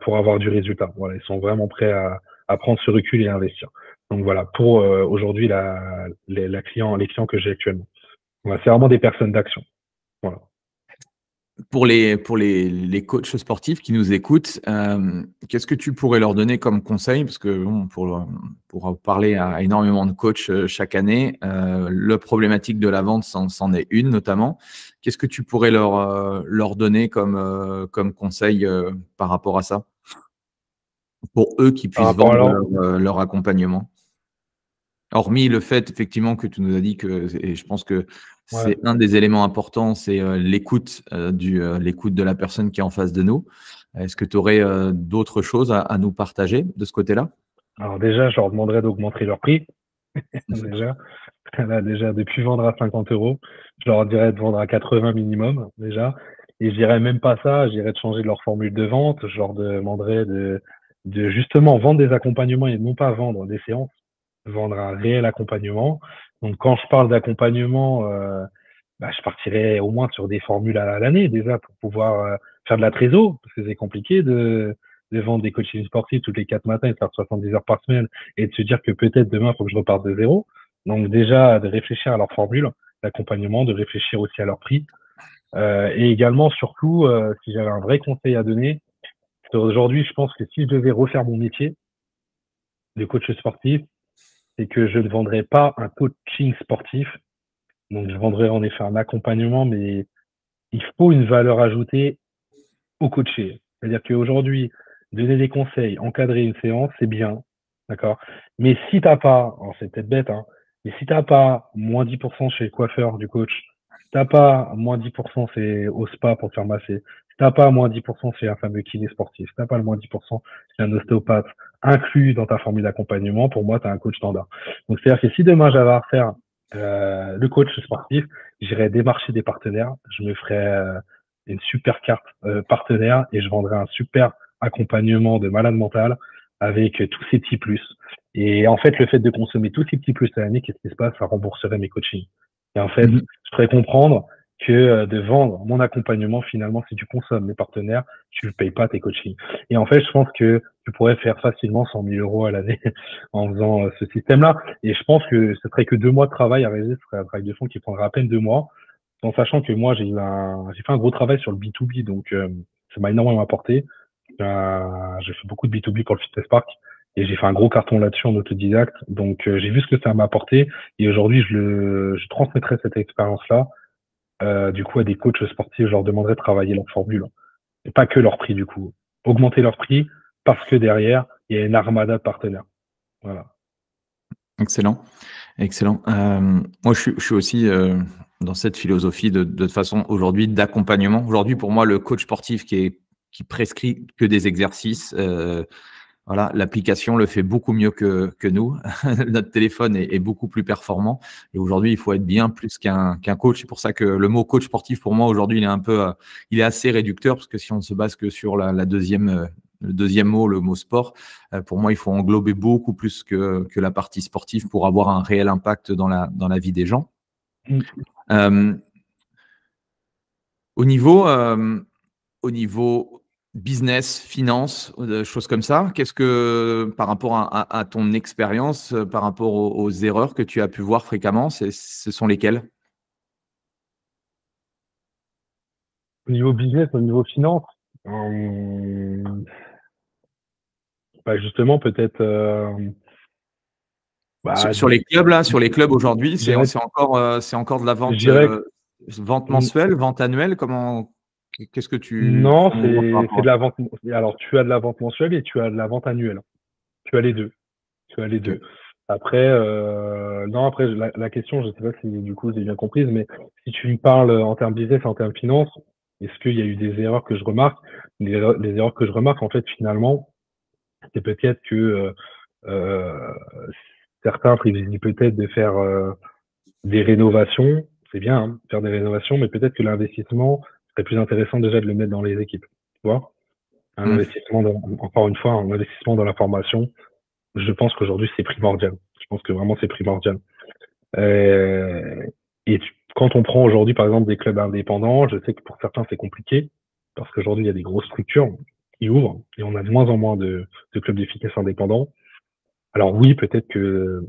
pour avoir du résultat. Voilà, ils sont vraiment prêts à prendre ce recul et à investir. Donc voilà, pour aujourd'hui les clients que j'ai actuellement. Voilà, c'est vraiment des personnes d'action. Voilà. Pour les coachs sportifs qui nous écoutent, qu'est-ce que tu pourrais leur donner comme conseil? Parce que bon, pour parler à énormément de coachs chaque année, la problématique de la vente, c'en est une notamment. Qu'est-ce que tu pourrais leur donner comme conseil par rapport à ça? Pour eux qui Par puissent rapport à vendre leur accompagnement. Hormis le fait, effectivement, que tu nous as dit que, et je pense que ouais. c'est un des éléments importants, c'est l'écoute l'écoute de la personne qui est en face de nous. Est-ce que tu aurais d'autres choses à nous partager de ce côté-là? Alors déjà, je leur demanderais d'augmenter leur prix. Déjà, là, déjà, depuis vendre à 50 euros, je leur dirais de vendre à 80 minimum, déjà. Et je dirais même pas ça, je dirais de changer leur formule de vente. Je leur demanderais de justement vendre des accompagnements et non pas vendre des séances. vendre un réel accompagnement. Donc, quand je parle d'accompagnement, je partirais au moins sur des formules à l'année déjà pour pouvoir faire de la trésor, parce que c'est compliqué de vendre des coachings sportifs toutes les 4 matins et de faire 70 heures par semaine et de se dire que peut-être demain, il faut que je reparte de zéro. Donc déjà, de réfléchir à leur formule d'accompagnement, de réfléchir aussi à leur prix. Et également, surtout, si j'avais un vrai conseil à donner, aujourd'hui, je pense que si je devais refaire mon métier de coach sportif, c'est que je ne vendrais pas un coaching sportif. Donc, je vendrais en effet un accompagnement, mais il faut une valeur ajoutée au coaché. C'est-à-dire qu'aujourd'hui, donner des conseils, encadrer une séance, c'est bien, d'accord? Mais si t'as pas, alors c'est peut-être bête, hein, mais si t'as pas moins 10% chez le coiffeur du coach, si t'as pas moins 10% c'est au spa pour te faire masser, si t'as pas moins 10% c'est un fameux kiné sportif, si t'as pas le moins 10% c'est un ostéopathe inclus dans ta formule d'accompagnement, pour moi, tu as un coach standard. Donc, c'est-à-dire que si demain j'avais à refaire le coach sportif, j'irais démarcher des partenaires, je me ferais une super carte partenaire et je vendrais un super accompagnement de malade mental avec tous ces petits plus. Et en fait, le fait de consommer tous ces petits plus à l'année, qu'est-ce qui se passe? Ça rembourserait mes coachings. Et en fait, je pourrais comprendre que de vendre mon accompagnement, finalement, si tu consommes mes partenaires, tu ne payes pas tes coachings. Et en fait, je pense que tu pourrais faire facilement 100 000 euros à l'année en faisant ce système-là. Et je pense que ce serait que 2 mois de travail à réaliser, ce serait un travail de fond qui prendrait à peine 2 mois, en sachant que moi, j'ai fait un gros travail sur le B2B, donc ça m'a énormément apporté. J'ai fait beaucoup de B2B pour le Fitness Park et j'ai fait un gros carton là-dessus en autodidacte. Donc j'ai vu ce que ça m'a apporté et aujourd'hui, je transmettrai cette expérience-là du coup à des coachs sportifs. Je leur demanderai de travailler leur formule et pas que leur prix du coup. Augmenter leur prix parce que derrière, il y a une armada de partenaires. Voilà. Excellent, excellent. Moi, je suis aussi dans cette philosophie de façon aujourd'hui d'accompagnement. Aujourd'hui, pour moi, le coach sportif qui prescrit que des exercices, voilà, l'application le fait beaucoup mieux que nous. Notre téléphone est beaucoup plus performant. Et aujourd'hui, il faut être bien plus qu'un coach. C'est pour ça que le mot coach sportif, pour moi, aujourd'hui, il est assez réducteur parce que si on ne se base que sur le deuxième mot, le mot sport, pour moi, il faut englober beaucoup plus que la partie sportive pour avoir un réel impact dans la vie des gens. Au niveau business, finance, choses comme ça, qu'est-ce que, par rapport à ton expérience, par rapport aux erreurs que tu as pu voir fréquemment, ce sont lesquelles? Au niveau business, au niveau finance, justement, peut-être. Sur les clubs, là, sur les clubs aujourd'hui, c'est encore de la vente mensuelle, vente annuelle. Qu'est-ce que tu. Non, c'est de la vente. Alors, tu as de la vente mensuelle et tu as de la vente annuelle. Tu as les deux. Okay. Après, non, après, la question, je ne sais pas si du coup j'ai bien comprise, mais si tu me parles en termes business, en termes finance, est-ce qu'il y a eu des erreurs que je remarque? Les erreurs que je remarque, en fait, finalement, c'est peut-être que certains privilégient peut-être de faire des rénovations. C'est bien, hein, faire des rénovations, mais peut-être que l'investissement serait plus intéressant déjà de le mettre dans les équipes. Tu vois? Un investissement, encore une fois, un investissement dans la formation. Je pense qu'aujourd'hui, c'est primordial. Je pense que vraiment, c'est primordial. Quand on prend aujourd'hui, par exemple, des clubs indépendants, je sais que pour certains, c'est compliqué parce qu'aujourd'hui, il y a des grosses structures qui ouvrent et on a de moins en moins de clubs de fitness indépendants. Alors oui, peut-être que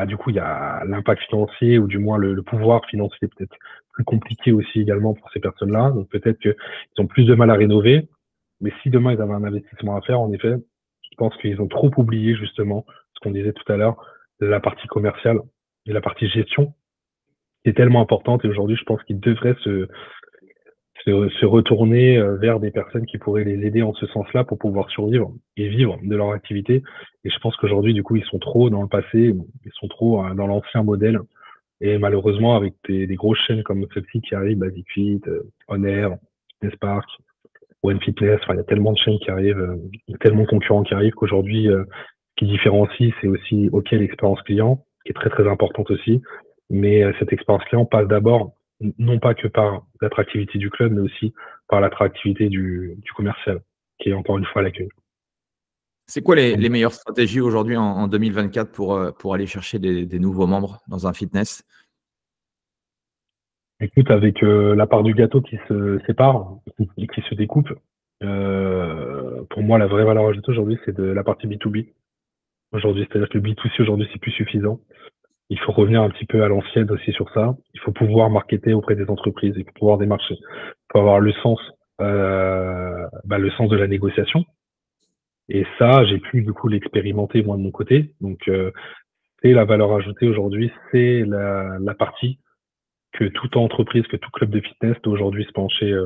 du coup, il y a l'impact financier ou du moins le pouvoir financier peut-être plus compliqué aussi également pour ces personnes-là. Donc peut-être qu'ils ont plus de mal à rénover. Mais si demain, ils avaient un investissement à faire, en effet, je pense qu'ils ont trop oublié justement ce qu'on disait tout à l'heure, la partie commerciale et la partie gestion qui est tellement importante. Et aujourd'hui, je pense qu'ils devraient se retourner vers des personnes qui pourraient les aider en ce sens-là pour pouvoir survivre et vivre de leur activité. Et je pense qu'aujourd'hui, du coup, ils sont trop dans le passé, ils sont trop dans l'ancien modèle. Et malheureusement, avec des grosses chaînes comme celle-ci qui arrivent, Basic Fit, On Air, Fitness Park, One Fitness, il y a tellement de chaînes qui arrivent, tellement de concurrents qui arrivent qu'aujourd'hui, ce qui différencie, c'est aussi, OK, l'expérience client, qui est très, très importante aussi. Mais cette expérience client passe d'abord, non pas que par l'attractivité du club, mais aussi par l'attractivité du commercial, qui est encore une fois l'accueil. C'est quoi les meilleures stratégies aujourd'hui en 2024 pour aller chercher des nouveaux membres dans un fitness? Écoute, avec la part du gâteau qui se sépare et qui se découpe, pour moi, la vraie valeur ajoutée aujourd'hui, c'est de la partie B2B. Aujourd'hui, c'est-à-dire que le B2C aujourd'hui, c'est plus suffisant. Il faut revenir un petit peu à l'ancienne aussi sur ça. Il faut pouvoir marketer auprès des entreprises, il faut pouvoir démarcher. Il faut avoir le sens de la négociation. Et ça, j'ai pu du coup l'expérimenter moi de mon côté. Donc, c'est la valeur ajoutée aujourd'hui, c'est la partie que toute entreprise, que tout club de fitness doit aujourd'hui se pencher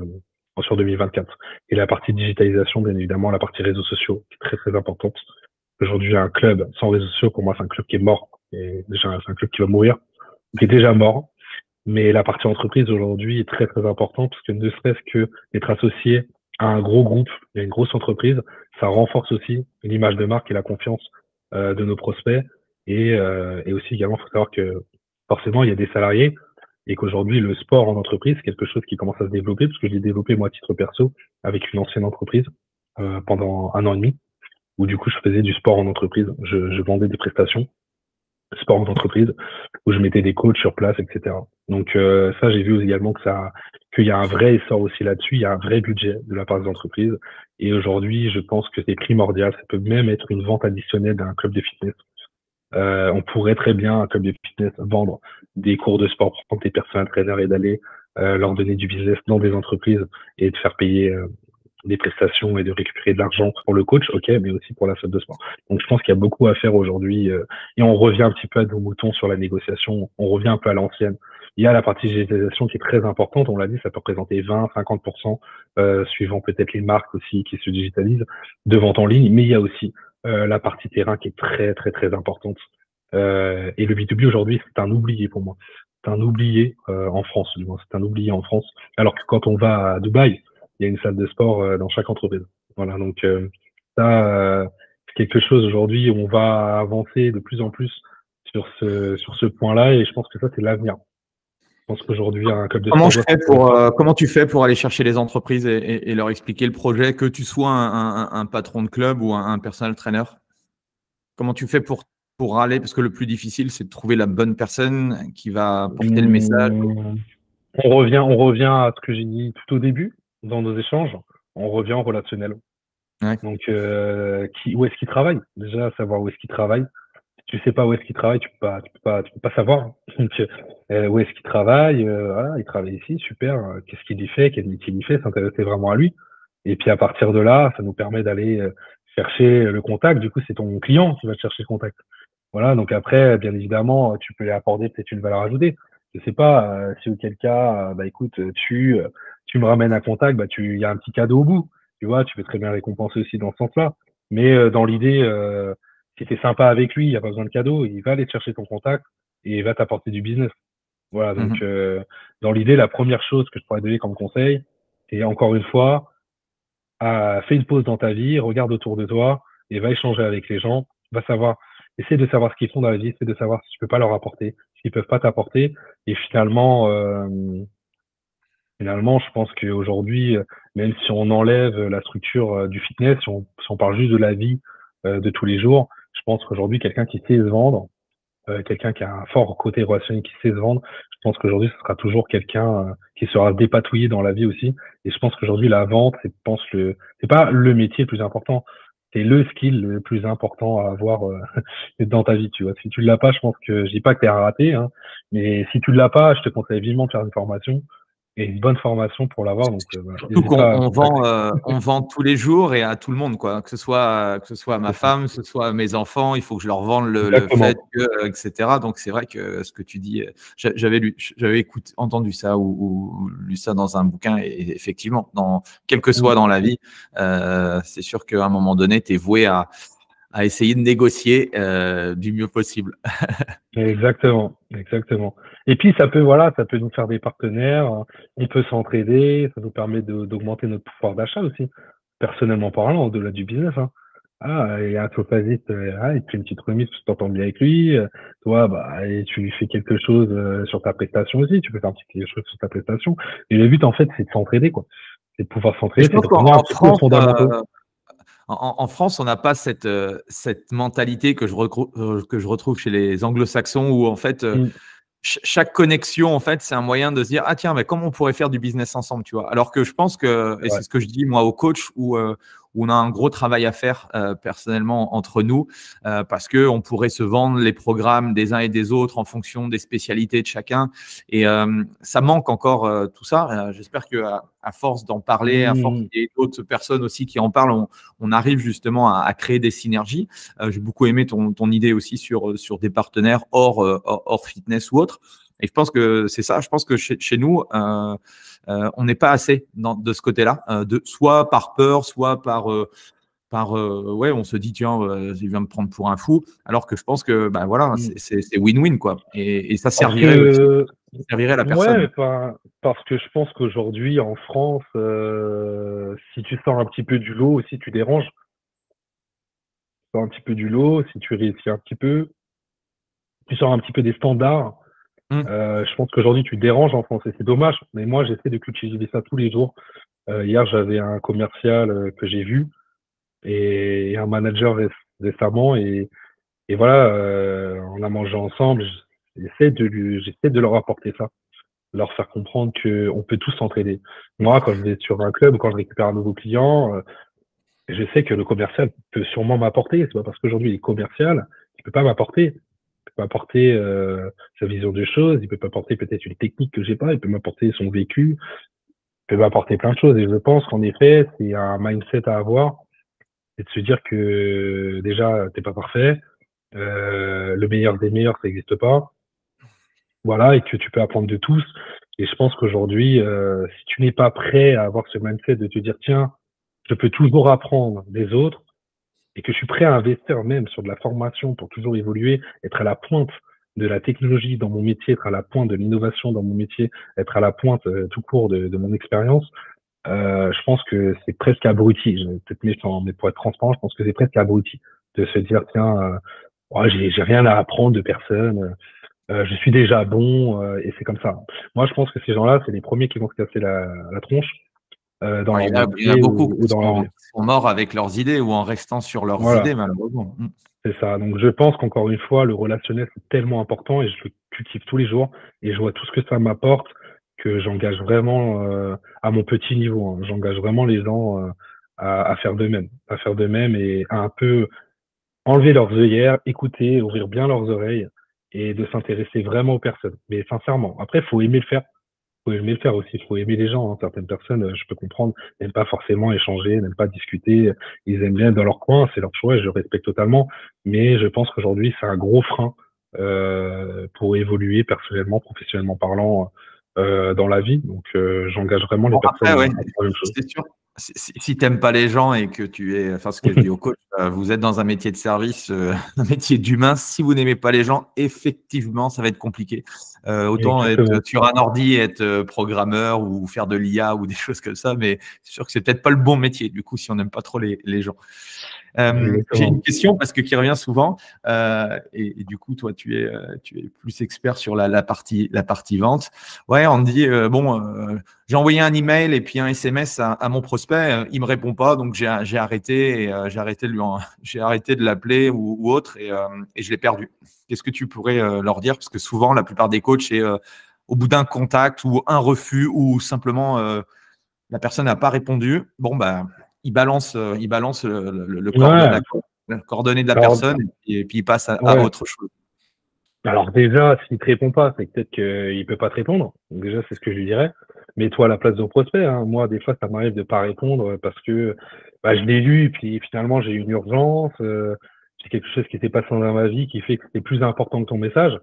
sur 2024. Et la partie digitalisation, bien évidemment, la partie réseaux sociaux, qui est très très importante. Aujourd'hui, un club sans réseaux sociaux, pour moi, c'est un club qui est mort. Et déjà, c'est un club qui va mourir, qui est déjà mort. Mais la partie entreprise aujourd'hui est très très importante parce que ne serait-ce que d'être associé à un gros groupe, à une grosse entreprise, ça renforce aussi l'image de marque et la confiance de nos prospects. Et aussi également, il faut savoir que forcément, il y a des salariés et qu'aujourd'hui, le sport en entreprise, c'est quelque chose qui commence à se développer parce que je l'ai développé moi à titre perso avec une ancienne entreprise pendant 1 an et demi où du coup, je faisais du sport en entreprise. Je vendais des prestations sport en entreprise où je mettais des coachs sur place, etc. Donc ça, j'ai vu également qu'il y a un vrai essor aussi là-dessus, il y a un vrai budget de la part des entreprises. Et aujourd'hui, je pense que c'est primordial. Ça peut même être une vente additionnelle d'un club de fitness. On pourrait très bien, un club de fitness, vendre des cours de sport pour prendre des personal trainers et d'aller leur donner du business dans des entreprises et de faire payer des prestations et de récupérer de l'argent pour le coach, ok, mais aussi pour la salle de sport. Donc je pense qu'il y a beaucoup à faire aujourd'hui et on revient un petit peu à nos moutons sur la négociation, on revient un peu à l'ancienne. Il y a la partie digitalisation qui est très importante, on l'a dit, ça peut représenter 20-50% suivant peut-être les marques aussi qui se digitalisent de vente en ligne, mais il y a aussi la partie terrain qui est très très très importante. Et le B2B aujourd'hui, c'est un oublié pour moi. C'est un oublié en France, du moins, c'est un oublié en France. Alors que quand on va à Dubaï, il y a une salle de sport dans chaque entreprise. Voilà, donc ça, c'est quelque chose aujourd'hui où on va avancer de plus en plus sur ce point-là et je pense que ça, c'est l'avenir. Je pense qu'aujourd'hui, un club de sport… Comment tu fais pour aller chercher les entreprises et leur expliquer le projet, que tu sois un patron de club ou un personal trainer? Comment tu fais pour aller, parce que le plus difficile, c'est de trouver la bonne personne qui va porter le message. On revient à ce que j'ai dit tout au début dans nos échanges. On revient au relationnel. Ouais. Donc, où est-ce qu'il travaille? Déjà, savoir où est-ce qu'il travaille. Si tu sais pas où est-ce qu'il travaille, tu peux pas savoir. Donc, où est-ce qu'il travaille? Voilà, il travaille ici, super. Qu'est-ce qu'il y fait? Quel métier il fait? S'intéresser vraiment à lui. Et puis à partir de là, ça nous permet d'aller chercher le contact. Du coup, c'est ton client qui va chercher le contact. Voilà. Donc après, bien évidemment, tu peux lui apporter peut-être une valeur ajoutée. Je sais pas, si auquel cas, écoute, tu me ramènes un contact, il y a un petit cadeau au bout. Tu vois, tu peux très bien récompenser aussi dans ce sens-là. Mais dans l'idée, si t'es sympa avec lui, il n'y a pas besoin de cadeau, il va aller te chercher ton contact et il va t'apporter du business. Voilà, donc dans l'idée, la première chose que je pourrais donner comme conseil, c'est encore une fois, fais une pause dans ta vie, regarde autour de toi et va échanger avec les gens, essaie de savoir ce qu'ils font dans la vie, essaie de savoir si tu peux pas leur apporter, s'ils peuvent pas t'apporter. Et finalement, je pense qu'aujourd'hui, même si on enlève la structure du fitness, si on parle juste de la vie de tous les jours, je pense qu'aujourd'hui, quelqu'un qui sait se vendre, quelqu'un qui a un fort côté relationnel, qui sait se vendre, je pense qu'aujourd'hui, ce sera toujours quelqu'un qui sera dépatouillé dans la vie aussi. Et je pense qu'aujourd'hui, la vente, c'est pas le métier le plus important, c'est le skill le plus important à avoir dans ta vie, tu vois. Si tu l'as pas, je pense que, je dis pas que t'es un raté, hein, mais si tu l'as pas, je te conseille vivement de faire une formation. Et une bonne formation pour l'avoir. Donc, surtout qu'on vend tous les jours et à tout le monde, quoi. Que ce soit à ma femme, que ce soit à mes enfants, il faut que je leur vende le fait que, etc. Donc, c'est vrai que ce que tu dis, j'avais entendu ça ou lu ça dans un bouquin et effectivement, quel que soit dans la vie, c'est sûr qu'à un moment donné, tu es voué à essayer de négocier du mieux possible. Exactement. Et puis ça peut nous faire des partenaires, on peut s'entraider, ça nous permet d'augmenter notre pouvoir d'achat aussi, personnellement parlant, au-delà du business. Hein. Il y a un sophasiste, il te fait une petite remise, tu t'entends bien avec lui, toi, et tu lui fais quelque chose sur ta prestation aussi, tu peux faire un petit quelque chose sur ta prestation. Et le but, en fait, c'est de s'entraider, quoi. C'est de pouvoir s'entraider, c'est de prendre un petit peu fondamentaux. en France, on n'a pas cette mentalité que je retrouve chez les anglo-saxons où en fait, chaque connexion, en fait, c'est un moyen de se dire, ah tiens, mais comment on pourrait faire du business ensemble, tu vois. Alors que je pense que, et c'est ce que je dis moi aux coachs, où on a un gros travail à faire personnellement entre nous, parce que on pourrait se vendre les programmes des uns et des autres en fonction des spécialités de chacun. Et ça manque encore tout ça. J'espère que à force d'en parler, à force qu'il y ait d'autres personnes aussi qui en parlent, on arrive justement à créer des synergies. J'ai beaucoup aimé ton idée aussi sur des partenaires hors fitness ou autre. Et je pense que c'est ça. Je pense que chez nous, on n'est pas assez de ce côté-là, soit par peur, soit par ouais, on se dit tiens, il va me prendre pour un fou. Alors que je pense que voilà, c'est win-win quoi. Et ça servirait aussi, ça servirait à la personne. Ouais, parce que je pense qu'aujourd'hui en France, si tu sors un petit peu du lot aussi, tu déranges. Tu sors un petit peu du lot, si tu réussis un petit peu, tu sors un petit peu des standards. Je pense qu'aujourd'hui, tu déranges en France et c'est dommage. Mais moi, j'essaie de cultiver ça tous les jours. Hier, j'avais un commercial que j'ai vu et un manager récemment. Et voilà, on a mangé ensemble. J'essaie de leur apporter ça, leur faire comprendre qu'on peut tous s'entraider. Moi, quand je vais sur un club ou quand je récupère un nouveau client, je sais que le commercial peut sûrement m'apporter. C'est pas parce qu'aujourd'hui il est commercial qu'il peut pas m'apporter. Il peut m'apporter sa vision des choses, il peut m'apporter peut-être une technique que j'ai pas, il peut m'apporter son vécu, il peut m'apporter plein de choses. Et je pense qu'en effet, c'est un mindset à avoir, c'est de se dire que déjà t'es pas parfait, le meilleur des meilleurs ça n'existe pas, voilà, et que tu peux apprendre de tous. Et je pense qu'aujourd'hui, si tu n'es pas prêt à avoir ce mindset de te dire tiens, je peux toujours apprendre des autres et que je suis prêt à investir même sur de la formation pour toujours évoluer, être à la pointe de la technologie dans mon métier, être à la pointe de l'innovation dans mon métier, être à la pointe tout court de mon expérience, je pense que c'est presque abruti. Je vais peut-être méchant, mais pour être transparent, je pense que c'est presque abruti de se dire tiens, ouais, j'ai rien à apprendre de personne. Je suis déjà bon et c'est comme ça. Moi, je pense que ces gens-là, c'est les premiers qui vont se casser la tronche dans Il leur y en a métier beaucoup ou qui dans leur vie. sont morts avec leurs idées ou en restant sur leurs Voilà. idées, malheureusement. C'est ça. Donc, je pense qu'encore une fois, le relationnel, c'est tellement important et je le cultive tous les jours et je vois tout ce que ça m'apporte que j'engage vraiment à mon petit niveau. Hein. J'engage vraiment les gens à faire de même et à un peu enlever leurs œillères, écouter, ouvrir bien leurs oreilles et de s'intéresser vraiment aux personnes. Mais sincèrement, après, il faut aimer le faire. Faut aimer le faire aussi, il faut aimer les gens. Hein. Certaines personnes, je peux comprendre, n'aiment pas forcément échanger, n'aiment pas discuter. Ils aiment bien être dans leur coin, c'est leur choix, et je le respecte totalement. Mais je pense qu'aujourd'hui, c'est un gros frein pour évoluer personnellement, professionnellement parlant, dans la vie. Donc, j'engage vraiment les Bon, personnes après, ouais, à faire la même chose. c'est sûr. Si tu n'aimes pas les gens et que tu es, enfin, ce que je dis au coach, vous êtes dans un métier de service, un métier d'humain. Si vous n'aimez pas les gens, effectivement, ça va être compliqué. Autant Exactement. être sur un ordi, être programmeur ou faire de l'IA ou des choses comme ça, mais c'est sûr que c'est peut-être pas le bon métier, du coup, si on n'aime pas trop les gens. J'ai une question parce que qui revient souvent et du coup toi tu es plus expert sur la partie vente. Ouais, on me dit j'ai envoyé un email et puis un SMS à mon prospect, il me répond pas donc j'ai arrêté et j'ai arrêté de l'appeler ou autre et je l'ai perdu. Qu'est-ce que tu pourrais leur dire parce que souvent la plupart des coachs c'est au bout d'un contact ou un refus ou simplement la personne n'a pas répondu. Bon il balance Ouais. le coordonnées de la Alors, personne et puis il passe à ouais. autre chose. Alors déjà, s'il te répond pas, c'est que peut-être qu'il peut pas te répondre. Donc déjà, c'est ce que je lui dirais. Mais toi, à la place de prospect, hein, moi, des fois, ça m'arrive de pas répondre parce que je l'ai lu et puis finalement, j'ai eu une urgence. J'ai quelque chose qui s'est passé dans ma vie qui fait que c'était plus important que ton message.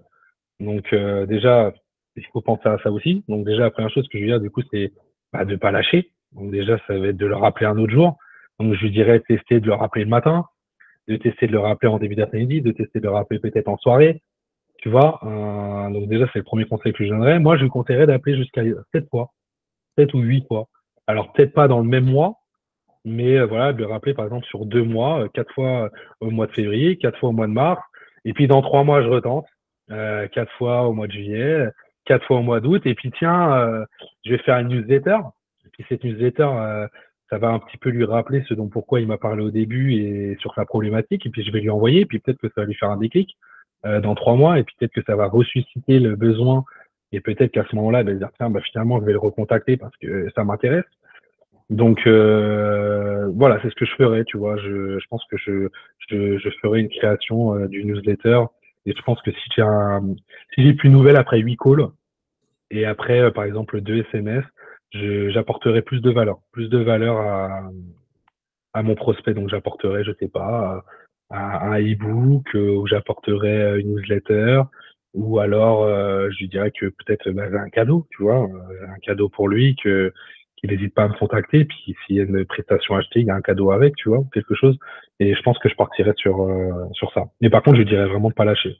Donc déjà, il faut penser à ça aussi. Donc déjà, la première chose que je lui dis, du coup, c'est de pas lâcher. Donc déjà, ça va être de le rappeler un autre jour. Donc je lui dirais de tester de le rappeler le matin, de tester de le rappeler en début d'après-midi, de tester de le rappeler peut-être en soirée. Tu vois, donc déjà, c'est le premier conseil que je donnerais. Moi, je lui conseillerais d'appeler jusqu'à 7 fois, 7 ou 8 fois. Alors, peut-être pas dans le même mois, mais voilà, de le rappeler par exemple sur 2 mois, 4 fois au mois de février, 4 fois au mois de mars, et puis dans 3 mois, je retente, 4 fois au mois de juillet, 4 fois au mois d'août, et puis tiens, je vais faire une newsletter, et puis cette newsletter, ça va un petit peu lui rappeler ce dont pourquoi il m'a parlé au début et sur sa problématique. Et puis je vais lui envoyer. Et puis peut-être que ça va lui faire un déclic dans 3 mois. Et puis peut-être que ça va ressusciter le besoin. Et peut-être qu'à ce moment-là, il va se dire tiens, bah, finalement, je vais le recontacter parce que ça m'intéresse. Donc voilà, c'est ce que je ferais, tu vois. Je pense que je ferai une création du newsletter. Et je pense que si j'ai plus de nouvelles après 8 calls et après par exemple 2 SMS, j'apporterai plus de valeur à mon prospect. Donc j'apporterai, je sais pas, un e-book ou j'apporterai une newsletter ou alors je lui dirais que peut-être bah, un cadeau, tu vois, un cadeau pour lui que qu'il n'hésite pas à me contacter. Puis s'il y a une prestation achetée, il y a un cadeau avec, tu vois, quelque chose. Et je pense que je partirai sur ça. Mais par contre, je dirais vraiment de pas lâcher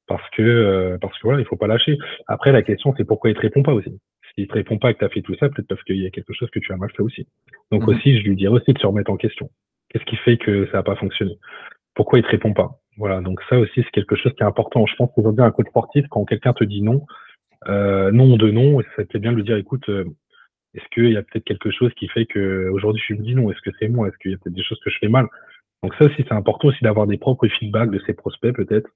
parce que voilà, il faut pas lâcher. Après, la question c'est pourquoi il te répond pas aussi. S'il te répond pas et que tu as fait tout ça, peut-être parce qu'il y a quelque chose que tu as mal fait aussi. Donc aussi, je lui dirais aussi de se remettre en question. Qu'est-ce qui fait que ça n'a pas fonctionné? Pourquoi il te répond pas? Voilà, donc ça aussi, c'est quelque chose qui est important. Je pense qu'aujourd'hui, un coach sportif, quand quelqu'un te dit non, non de non, ça peut bien de lui dire, écoute, est-ce qu'il y a peut-être quelque chose qui fait que aujourd'hui je me dis non? Est-ce que c'est moi? Est-ce qu'il y a peut-être des choses que je fais mal? Donc ça aussi, c'est important aussi d'avoir des propres feedbacks de ses prospects peut-être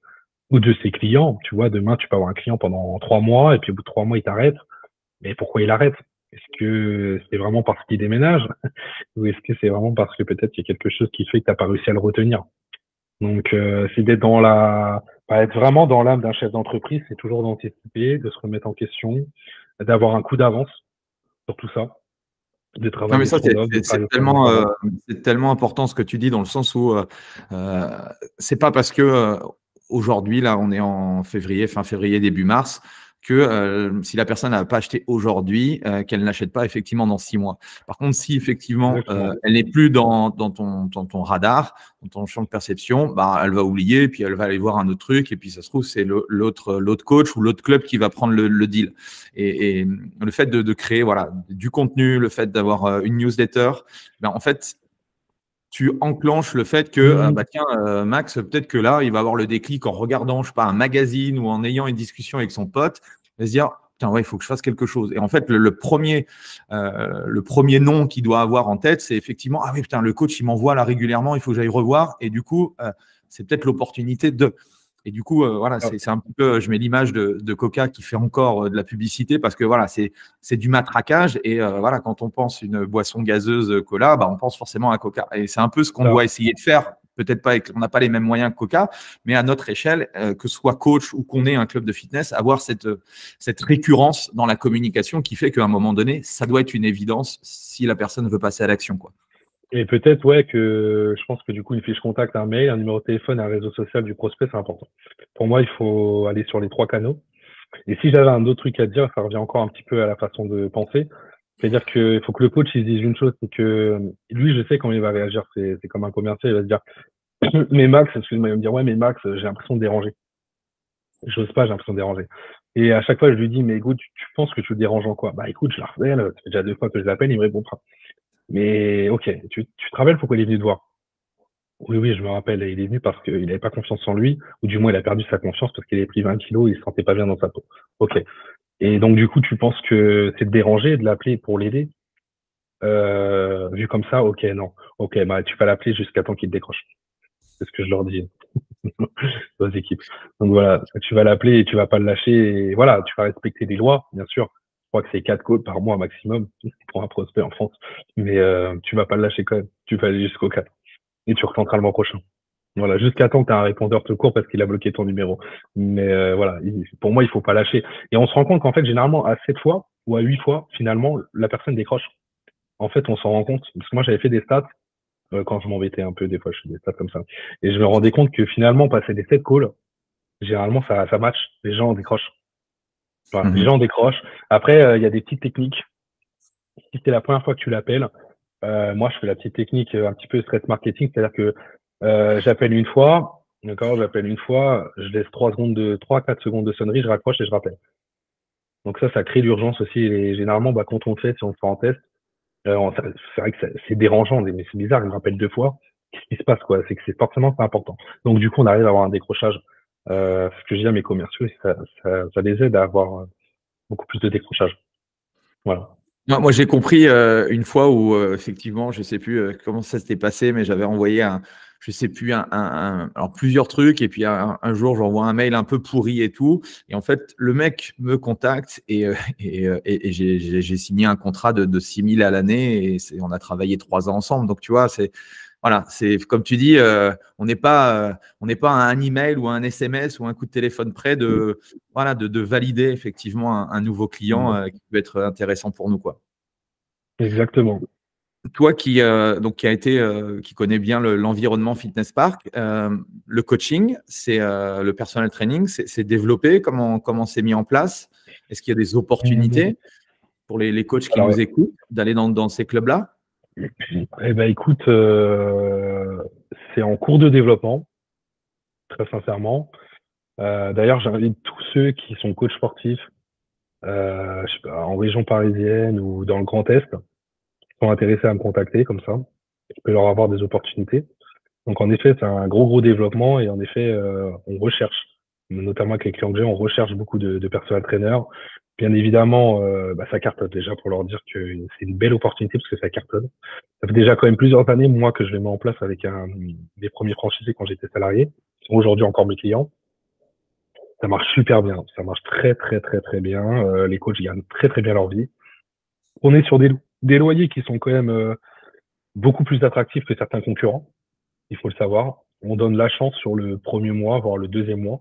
ou de ses clients. Tu vois, demain, tu peux avoir un client pendant 3 mois et puis au bout de 3 mois, il t'arrête. Mais pourquoi il arrête? Est-ce que c'est vraiment parce qu'il déménage ou est-ce que c'est vraiment parce que peut-être il y a quelque chose qui fait que tu n'as pas réussi à le retenir? Donc, c'est d'être être vraiment dans l'âme d'un chef d'entreprise, c'est toujours d'anticiper, de se remettre en question, d'avoir un coup d'avance sur tout ça, de Non, mais travailler ça, son offre, de travailler son offre. c'est tellement important ce que tu dis dans le sens où c'est pas parce que aujourd'hui, là, on est en février, fin février, début mars, que si la personne n'a pas acheté aujourd'hui, qu'elle n'achète pas effectivement dans 6 mois. Par contre, si effectivement elle n'est plus dans ton radar, dans ton champ de perception, bah, elle va oublier, et puis elle va aller voir un autre truc, et puis ça se trouve, c'est l'autre coach ou l'autre club qui va prendre le deal. Et le fait de créer voilà, du contenu, le fait d'avoir une newsletter, ben, en fait, tu enclenches le fait que, bah tiens, Max, peut-être que là, il va avoir le déclic en regardant, je sais pas, un magazine ou en ayant une discussion avec son pote, il va se dire, tiens, ouais, il faut que je fasse quelque chose. Et en fait, le premier nom qu'il doit avoir en tête, c'est effectivement, ah oui, putain, le coach, il m'envoie là régulièrement, il faut que j'aille revoir. Et du coup, c'est peut-être l'opportunité de… Et du coup, voilà, c'est un petit peu, je mets l'image de Coca qui fait encore de la publicité parce que voilà, c'est du matraquage. Et voilà, quand on pense une boisson gazeuse Cola, bah, on pense forcément à Coca. Et c'est un peu ce qu'on doit essayer de faire. Peut-être pas, on n'a pas les mêmes moyens que Coca, mais à notre échelle, que ce soit coach ou qu'on ait un club de fitness, avoir cette récurrence dans la communication qui fait qu'à un moment donné, ça doit être une évidence si la personne veut passer à l'action, quoi. Et peut-être, ouais, que je pense que du coup, une fiche contact, un mail, un numéro de téléphone, un réseau social du prospect, c'est important. Pour moi, il faut aller sur les 3 canaux. Et si j'avais un autre truc à dire, ça revient encore un petit peu à la façon de penser. C'est-à-dire qu'il faut que le coach il se dise une chose, c'est que lui, je sais comment il va réagir. C'est comme un commercial, il va se dire, mais Max, excuse-moi, il va me dire, ouais, mais Max, j'ai l'impression de déranger. J'ose pas, j'ai l'impression de déranger. Et à chaque fois, je lui dis, mais écoute, tu penses que tu le déranges en quoi? Bah écoute, je la rappelle, ça fait déjà 2 fois que je l'appelle, il me répond pas. Mais ok, tu te rappelles pourquoi il est venu te voir? Oui, oui, je me rappelle. Il est venu parce qu'il n'avait pas confiance en lui, ou du moins il a perdu sa confiance parce qu'il avait pris 20 kilos et il se sentait pas bien dans sa peau. Ok. Et donc du coup, tu penses que c'est de déranger de l'appeler pour l'aider? Vu comme ça, ok, non. Ok, bah tu vas l'appeler jusqu'à temps qu'il te décroche. C'est ce que je leur dis aux équipes. Donc voilà, tu vas l'appeler et tu vas pas le lâcher. Et voilà, tu vas respecter les lois, bien sûr. Je crois que c'est 4 calls par mois maximum pour un prospect en France. Mais tu vas pas le lâcher quand même. Tu vas aller jusqu'au 4. Et tu retenteras le mois prochain. Voilà, jusqu'à temps que tu as un répondeur te court parce qu'il a bloqué ton numéro. Mais voilà, pour moi, il faut pas lâcher. Et on se rend compte qu'en fait, généralement, à 7 fois ou à 8 fois, finalement, la personne décroche. En fait, on s'en rend compte. Parce que moi, j'avais fait des stats quand je m'embêtais un peu, des fois, je fais des stats comme ça. Et je me rendais compte que finalement, passer des 7 calls, généralement, ça match. Les gens décrochent. Voilà, les gens décrochent. Après, il y a des petites techniques. Si c'est la première fois que tu l'appelles, moi, je fais la petite technique un petit peu stress marketing, c'est-à-dire que j'appelle une fois, d'accord, je laisse 3-4 secondes de sonnerie, je raccroche et je rappelle. Donc ça crée l'urgence aussi. Et généralement, bah, quand on le fait, si on le fait en test, c'est vrai que c'est dérangeant, mais c'est bizarre, il me rappelle 2 fois. Qu'est-ce qui se passe, quoi? C'est que c'est forcément pas important. Donc du coup, on arrive à avoir un décrochage. Ce que je dis à mes commerciaux, ça les aide à avoir beaucoup plus de décrochage. Voilà. Moi, j'ai compris une fois où, effectivement, je ne sais plus comment ça s'était passé, mais j'avais envoyé je ne sais plus, alors plusieurs trucs. Et puis, un jour, j'envoie un mail un peu pourri et tout. Et en fait, le mec me contacte et j'ai signé un contrat de 6 000 à l'année et on a travaillé 3 ans ensemble. Donc, tu vois, voilà, c'est comme tu dis, on n'est pas à un email ou à un SMS ou un coup de téléphone près de valider effectivement un nouveau client qui peut être intéressant pour nous, quoi. Exactement. Toi qui connais bien l'environnement Fitness Park, le coaching, le personal training, c'est développé. Comment c'est mis en place? Est-ce qu'il y a des opportunités pour les coachs qui nous écoutent d'aller dans ces clubs-là? Eh ben, écoute, c'est en cours de développement, très sincèrement. D'ailleurs, j'invite tous ceux qui sont coachs sportifs, je sais pas, en région parisienne ou dans le Grand Est, qui sont intéressés à me contacter comme ça. Je peux leur avoir des opportunités. Donc, en effet, c'est un gros développement et en effet, on recherche, notamment avec les clients que j'ai, on recherche beaucoup de personal trainers. Bien évidemment, ça cartonne déjà pour leur dire que c'est une belle opportunité parce que ça cartonne. Ça fait déjà quand même plusieurs années, moi, que je le mets en place avec des premiers franchisés quand j'étais salarié, qui sont aujourd'hui encore mes clients. Ça marche super bien. Ça marche très bien. Les coachs gagnent très bien leur vie. On est sur des loyers qui sont quand même beaucoup plus attractifs que certains concurrents. Il faut le savoir. On donne la chance sur le premier mois, voire le deuxième mois,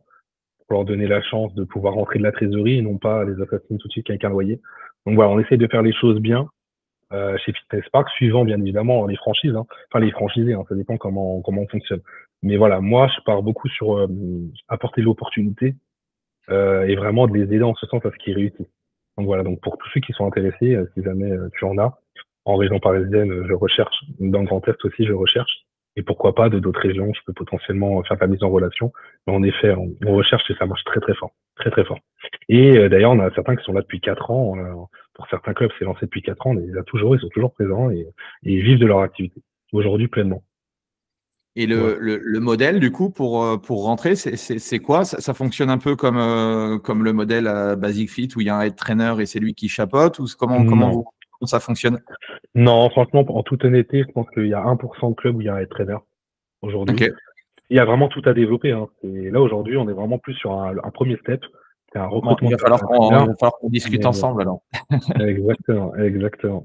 pour leur donner la chance de pouvoir rentrer de la trésorerie et non pas les assassiner tout de suite avec un loyer. Donc voilà, on essaie de faire les choses bien chez Fitness Park, suivant bien évidemment les franchises, hein. Enfin les franchisés, hein, ça dépend comment on fonctionne. Mais voilà, moi je pars beaucoup sur apporter l'opportunité et vraiment de les aider en ce sens à ce qu'ils réussissent. Donc voilà, donc pour tous ceux qui sont intéressés, si jamais tu en as, en région parisienne, je recherche, dans le Grand Est aussi, je recherche. Et pourquoi pas de d'autres régions, je peux potentiellement faire la mise en relation. Mais en effet, on recherche et ça marche très fort. Très fort. Et d'ailleurs, on a certains qui sont là depuis 4 ans. Pour certains clubs, c'est lancé depuis 4 ans, mais ils sont toujours présents et ils vivent de leur activité. Aujourd'hui, pleinement. Et le modèle, du coup, pour rentrer, c'est quoi? Ça fonctionne un peu comme le modèle Basic Fit où il y a un head trainer et c'est lui qui chapeaute, ou comment ça fonctionne? Non, franchement, en toute honnêteté, je pense qu'il y a 1% de clubs où il y a un head trainer aujourd'hui. Okay. Il y a vraiment tout à développer, hein. Et là, aujourd'hui, on est vraiment plus sur un premier step. C'est un recrutement. Il va falloir qu'on discute ensemble alors. Exactement.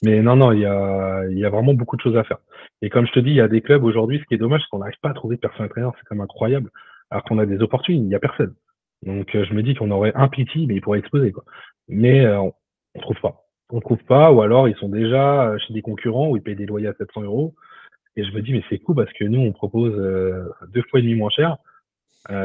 Mais non, il y a vraiment beaucoup de choses à faire. Et comme je te dis, il y a des clubs aujourd'hui, ce qui est dommage, c'est qu'on n'arrive pas à trouver de personal trainer, c'est quand même incroyable. Alors qu'on a des opportunités, il n'y a personne. Donc je me dis qu'on aurait un PT, mais il pourrait exploser, quoi. Mais on trouve pas. On trouve pas, ou alors ils sont déjà chez des concurrents où ils payent des loyers à 700 €. Et je me dis, mais c'est cool parce que nous, on propose 2,5 fois moins cher.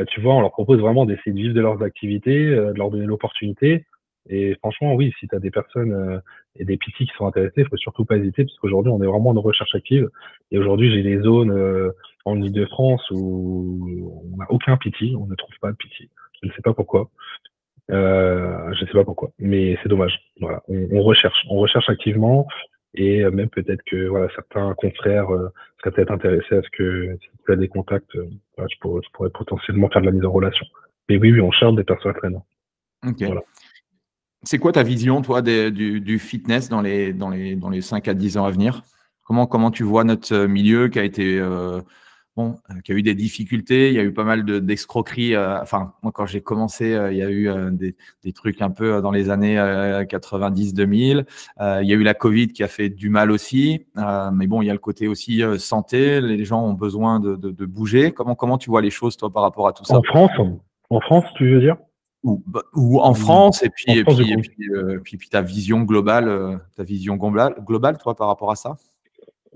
Tu vois, on leur propose vraiment d'essayer de vivre de leurs activités, de leur donner l'opportunité. Et franchement, oui, si tu as des personnes et des PT qui sont intéressés, il faut surtout pas hésiter parce qu'aujourd'hui, on est vraiment en recherche active. Et aujourd'hui, j'ai des zones en Ile-de-France où on n'a aucun PT, on ne trouve pas de PT. Je ne sais pas pourquoi. Je ne sais pas pourquoi, mais c'est dommage. Voilà, on recherche activement. Et même peut-être que voilà, certains confrères seraient peut-être intéressés à ce que si tu as des contacts, voilà, je pourrais potentiellement faire de la mise en relation. Mais oui, on cherche des personnes traînants. Ok. Voilà. C'est quoi ta vision, toi, du fitness dans les 5 à 10 ans à venir? Comment tu vois notre milieu qui a été qui a eu des difficultés, il y a eu pas mal d'escroqueries. Enfin, moi, quand j'ai commencé, il y a eu des trucs un peu dans les années 90-2000. Il y a eu la Covid qui a fait du mal aussi. Mais bon, il y a le côté aussi santé. Les gens ont besoin de bouger. Comment tu vois les choses, toi, par rapport à tout ça? En France, tu veux dire? Ou en France, et puis ta vision globale, toi, par rapport à ça?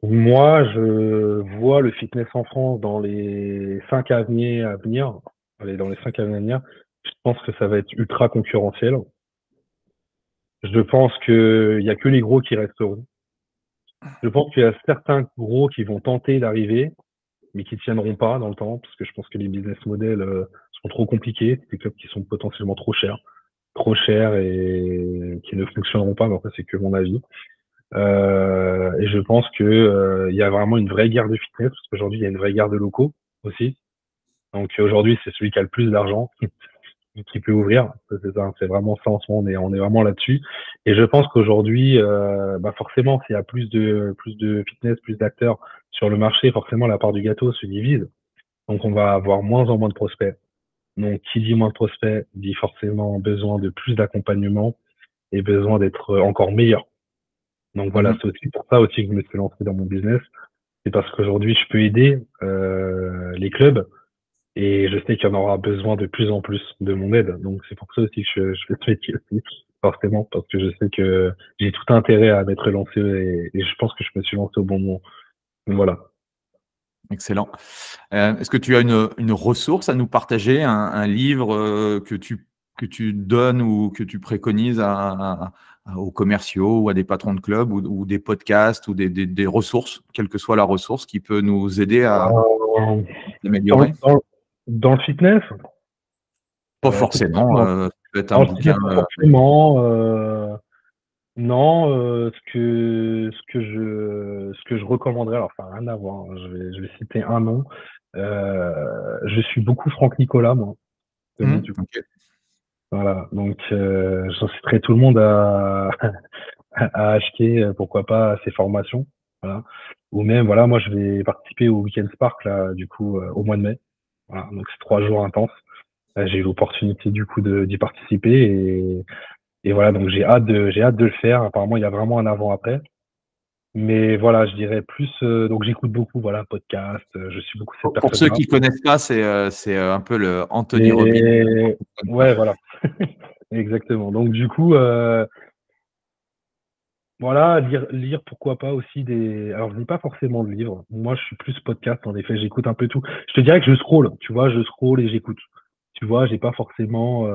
Moi, je vois le fitness en France dans les 5 années à venir. Allez, dans les 5 années à venir, je pense que ça va être ultra concurrentiel. Je pense qu'il y a que les gros qui resteront. Je pense qu'il y a certains gros qui vont tenter d'arriver, mais qui tiendront pas dans le temps, parce que je pense que les business models sont trop compliqués. C'est des clubs qui sont potentiellement trop chers et qui ne fonctionneront pas. Mais après, c'est que mon avis. Et je pense que il y a vraiment une vraie guerre de fitness, parce qu'aujourd'hui, il y a une vraie guerre de locaux aussi. Donc aujourd'hui, c'est celui qui a le plus d'argent qui peut ouvrir. C'est vraiment ça en ce moment, on est vraiment là-dessus. Et je pense qu'aujourd'hui, forcément, s'il y a plus de fitness, plus d'acteurs sur le marché, forcément la part du gâteau se divise. Donc on va avoir moins en moins de prospects. Donc qui dit moins de prospects dit forcément besoin de plus d'accompagnement et besoin d'être encore meilleur. Donc voilà, c'est aussi pour ça aussi que je me suis lancé dans mon business. C'est parce qu'aujourd'hui, je peux aider les clubs et je sais qu'il y en aura besoin de plus en plus de mon aide. Donc c'est pour ça aussi que je fais ce métier aussi, forcément, parce que je sais que j'ai tout intérêt à m'être lancé et je pense que je me suis lancé au bon moment. Donc voilà. Excellent. Est-ce que tu as une ressource à nous partager, un livre que tu donnes ou que tu préconises aux commerciaux ou à des patrons de club ou des podcasts ou des ressources, quelle que soit la ressource, qui peut nous aider à améliorer? Dans le fitness? Pas forcément, ça peut être un bouquin. Forcément, non, ce que je recommanderais, alors ça n'a rien à voir, hein, je vais citer un nom. Je suis beaucoup Franck Nicolas, moi. Du coup. Okay. Voilà, donc j'inciterai tout le monde à acheter, pourquoi pas, ses formations. Voilà. Ou même, voilà, moi je vais participer au Weekend Spark là, du coup, au mois de mai. Voilà, donc c'est 3 jours intenses. J'ai eu l'opportunité du coup d'y participer et voilà, donc j'ai hâte de le faire. Apparemment, il y a vraiment un avant-après. Mais voilà, je dirais plus. Donc j'écoute beaucoup, voilà, podcast. Je suis beaucoup cette personne-là. Pour ceux qui connaissent pas, c'est un peu le Anthony Robbins. Ouais, voilà, exactement. Donc du coup, voilà, lire pourquoi pas aussi des. Alors je lis pas forcément de livres. Moi, je suis plus podcast. En effet, j'écoute un peu tout. Je te dirais que je scrolle. Tu vois, je scrolle et j'écoute. Tu vois, j'ai pas forcément,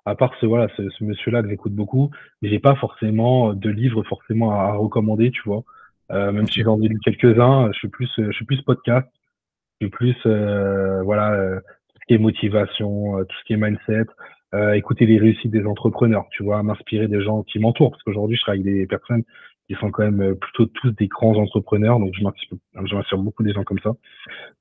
à part ce monsieur-là que j'écoute beaucoup, mais j'ai pas forcément de livres forcément à recommander, tu vois. Même si j'en ai lu quelques-uns, je suis plus podcast, je suis plus, tout ce qui est motivation, tout ce qui est mindset, écouter les réussites des entrepreneurs, tu vois, m'inspirer des gens qui m'entourent, parce qu'aujourd'hui, je travaille avec des personnes qui sont quand même plutôt tous des grands entrepreneurs, donc je m'inspire beaucoup des gens comme ça.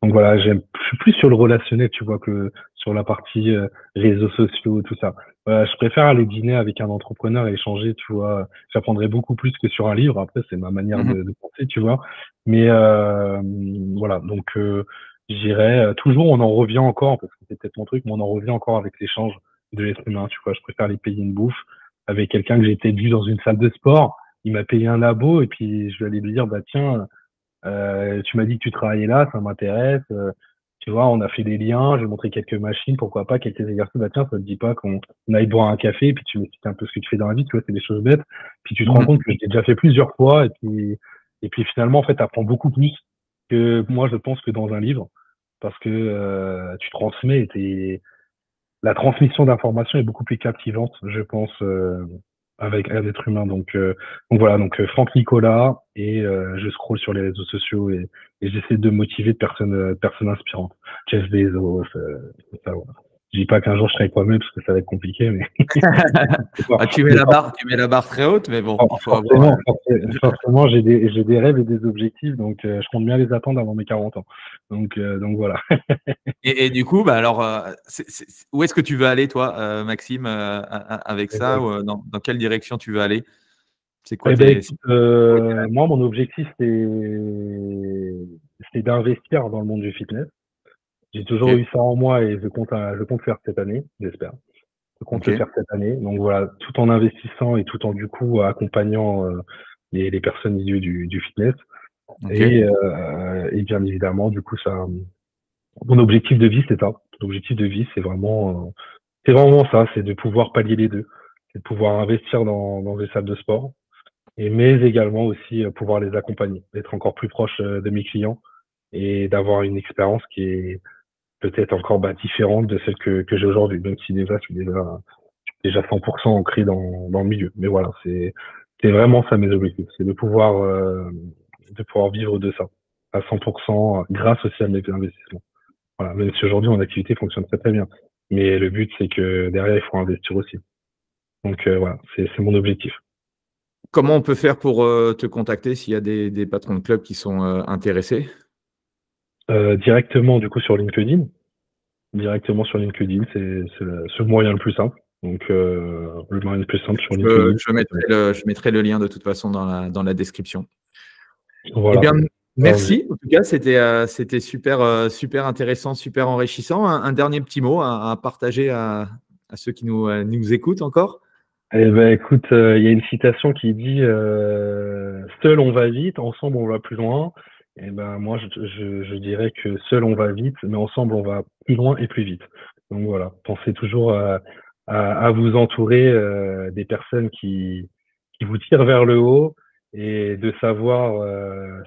Donc voilà, je suis plus sur le relationnel, tu vois, que sur la partie réseaux sociaux, tout ça. Je préfère aller dîner avec un entrepreneur et échanger, tu vois. J'apprendrai beaucoup plus que sur un livre. Après, c'est ma manière de penser, tu vois. Mais voilà, donc je dirais toujours, on en revient encore, parce que c'est peut-être mon truc, mais on en revient encore avec l'échange de l'être humain, tu vois. Je préfère aller payer une bouffe avec quelqu'un que j'ai peut-être vu dans une salle de sport. Il m'a payé un labo et puis je vais aller lui dire, bah tiens, tu m'as dit que tu travaillais là, ça m'intéresse. Tu vois, on a fait des liens, j'ai montré quelques machines, pourquoi pas, quelques exercices. Bah tiens, ça te dit pas qu'on aille boire un café, et puis tu m'expliques un peu ce que tu fais dans la vie, tu vois, c'est des choses bêtes. Puis tu te rends compte que je l'ai déjà fait plusieurs fois, et puis finalement, en fait, tu apprends beaucoup plus que moi, je pense, que dans un livre, parce que tu transmets, et la transmission d'informations est beaucoup plus captivante, je pense, avec un être humain. Donc voilà, donc Franck Nicolas et je scrolle sur les réseaux sociaux et j'essaie de motiver de personnes inspirantes. Jeff Bezos, ça, voilà. Je dis pas qu'un jour je serai avec moi-même parce que ça va être compliqué, mais tu mets la barre très haute, mais bon, il faut forcément, j'ai des rêves et des objectifs, donc je compte bien les attendre avant mes 40 ans. Donc voilà. Et du coup, bah alors, où est-ce que tu veux aller, toi, Maxime, avec ça ou, dans quelle direction tu veux aller? C'est quoi moi, mon objectif, c'est d'investir dans le monde du fitness. J'ai toujours eu ça en moi et je compte faire cette année, j'espère. Je compte le faire cette année. Donc voilà, tout en investissant et tout en du coup accompagnant les personnes issues du fitness. Et bien évidemment, du coup, ça, mon objectif de vie, c'est ça. L'objectif de vie, c'est vraiment ça, c'est de pouvoir pallier les deux. C'est de pouvoir investir dans des salles de sport, mais également aussi pouvoir les accompagner, d'être encore plus proche de mes clients et d'avoir une expérience qui est peut-être encore différente de celle que j'ai aujourd'hui, même si déjà je suis déjà 100% ancré dans le milieu. Mais voilà, c'est vraiment ça mes objectifs, c'est de pouvoir vivre de ça à 100% grâce aussi à mes investissements. Voilà, même si aujourd'hui mon activité fonctionne très très bien, mais le but c'est que derrière il faut investir aussi. Donc voilà, c'est mon objectif. Comment on peut faire pour te contacter s'il y a des patrons de club qui sont intéressés? Directement du coup sur LinkedIn. directement sur LinkedIn. C'est le moyen le plus simple. Donc, le moyen le plus simple sur LinkedIn. Je mettrai le lien de toute façon dans la description. Voilà. Eh bien, merci. En tout cas, c'était super, super intéressant, super enrichissant. Un dernier petit mot à partager à ceux qui nous écoutent encore. Eh ben, écoute, il y a une citation qui dit seul on va vite, ensemble on va plus loin. Et ben moi je dirais que seul on va vite, mais ensemble on va plus loin et plus vite. Donc voilà, pensez toujours à vous entourer des personnes qui vous tirent vers le haut et de savoir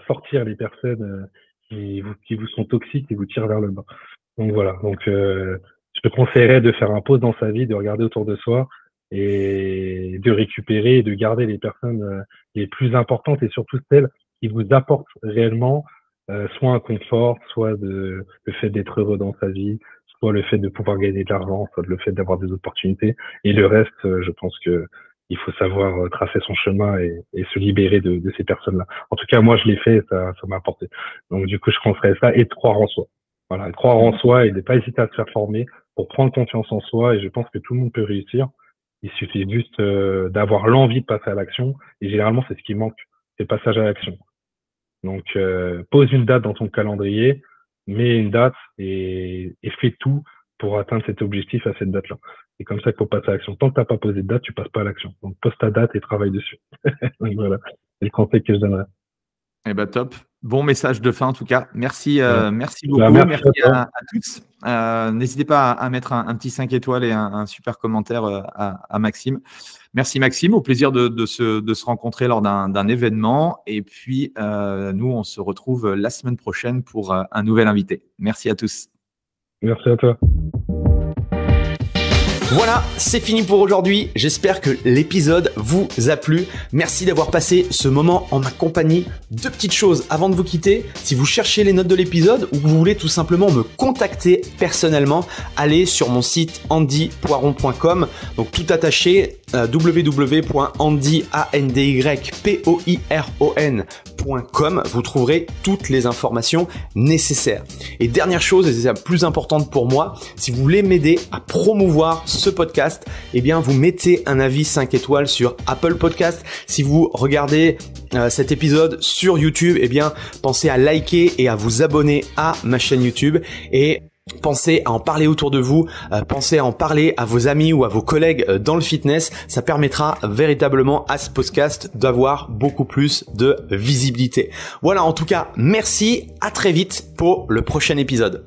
sortir les personnes qui vous sont toxiques et vous tirent vers le bas. Donc voilà, donc je te conseillerais de faire un pause dans sa vie, de regarder autour de soi et de récupérer et de garder les personnes les plus importantes et surtout celles qui vous apportent réellement soit un confort, soit le fait d'être heureux dans sa vie, soit le fait de pouvoir gagner de l'argent, soit le fait d'avoir des opportunités. Et le reste, je pense que il faut savoir tracer son chemin et se libérer de ces personnes-là. En tout cas, moi, je l'ai fait et ça m'a apporté. Donc, du coup, je conseillerais ça et de croire en soi. Voilà, de croire en soi et de pas hésiter à se faire former pour prendre confiance en soi. Et je pense que tout le monde peut réussir. Il suffit juste d'avoir l'envie de passer à l'action. Et généralement, c'est ce qui manque, c'est le passage à l'action. Donc, pose une date dans ton calendrier, mets une date et fais tout pour atteindre cet objectif à cette date-là. C'est comme ça qu'il faut passer à l'action. Tant que tu n'as pas posé de date, tu passes pas à l'action. Donc, pose ta date et travaille dessus. Donc, voilà, c'est le conseil que je donnerais. Eh ben, top. Bon message de fin en tout cas. Merci, merci beaucoup. Merci à tous. N'hésitez pas à mettre un petit 5 étoiles et un super commentaire à Maxime. Merci Maxime. Au plaisir de se rencontrer lors d'un événement. Et puis, nous, on se retrouve la semaine prochaine pour un nouvel invité. Merci à tous. Merci à toi. Voilà, c'est fini pour aujourd'hui. J'espère que l'épisode vous a plu. Merci d'avoir passé ce moment en ma compagnie. Deux petites choses avant de vous quitter. Si vous cherchez les notes de l'épisode ou que vous voulez tout simplement me contacter personnellement, allez sur mon site andypoiron.com. Donc tout attaché, www.andypoiron.com. Vous trouverez toutes les informations nécessaires. Et dernière chose, et c'est la plus importante pour moi, si vous voulez m'aider à promouvoir ce podcast, eh bien vous mettez un avis 5 étoiles sur Apple Podcast. Si vous regardez cet épisode sur YouTube, eh bien pensez à liker et à vous abonner à ma chaîne YouTube et pensez à en parler autour de vous, pensez à en parler à vos amis ou à vos collègues dans le fitness. Ça permettra véritablement à ce podcast d'avoir beaucoup plus de visibilité. Voilà, en tout cas, merci, à très vite pour le prochain épisode.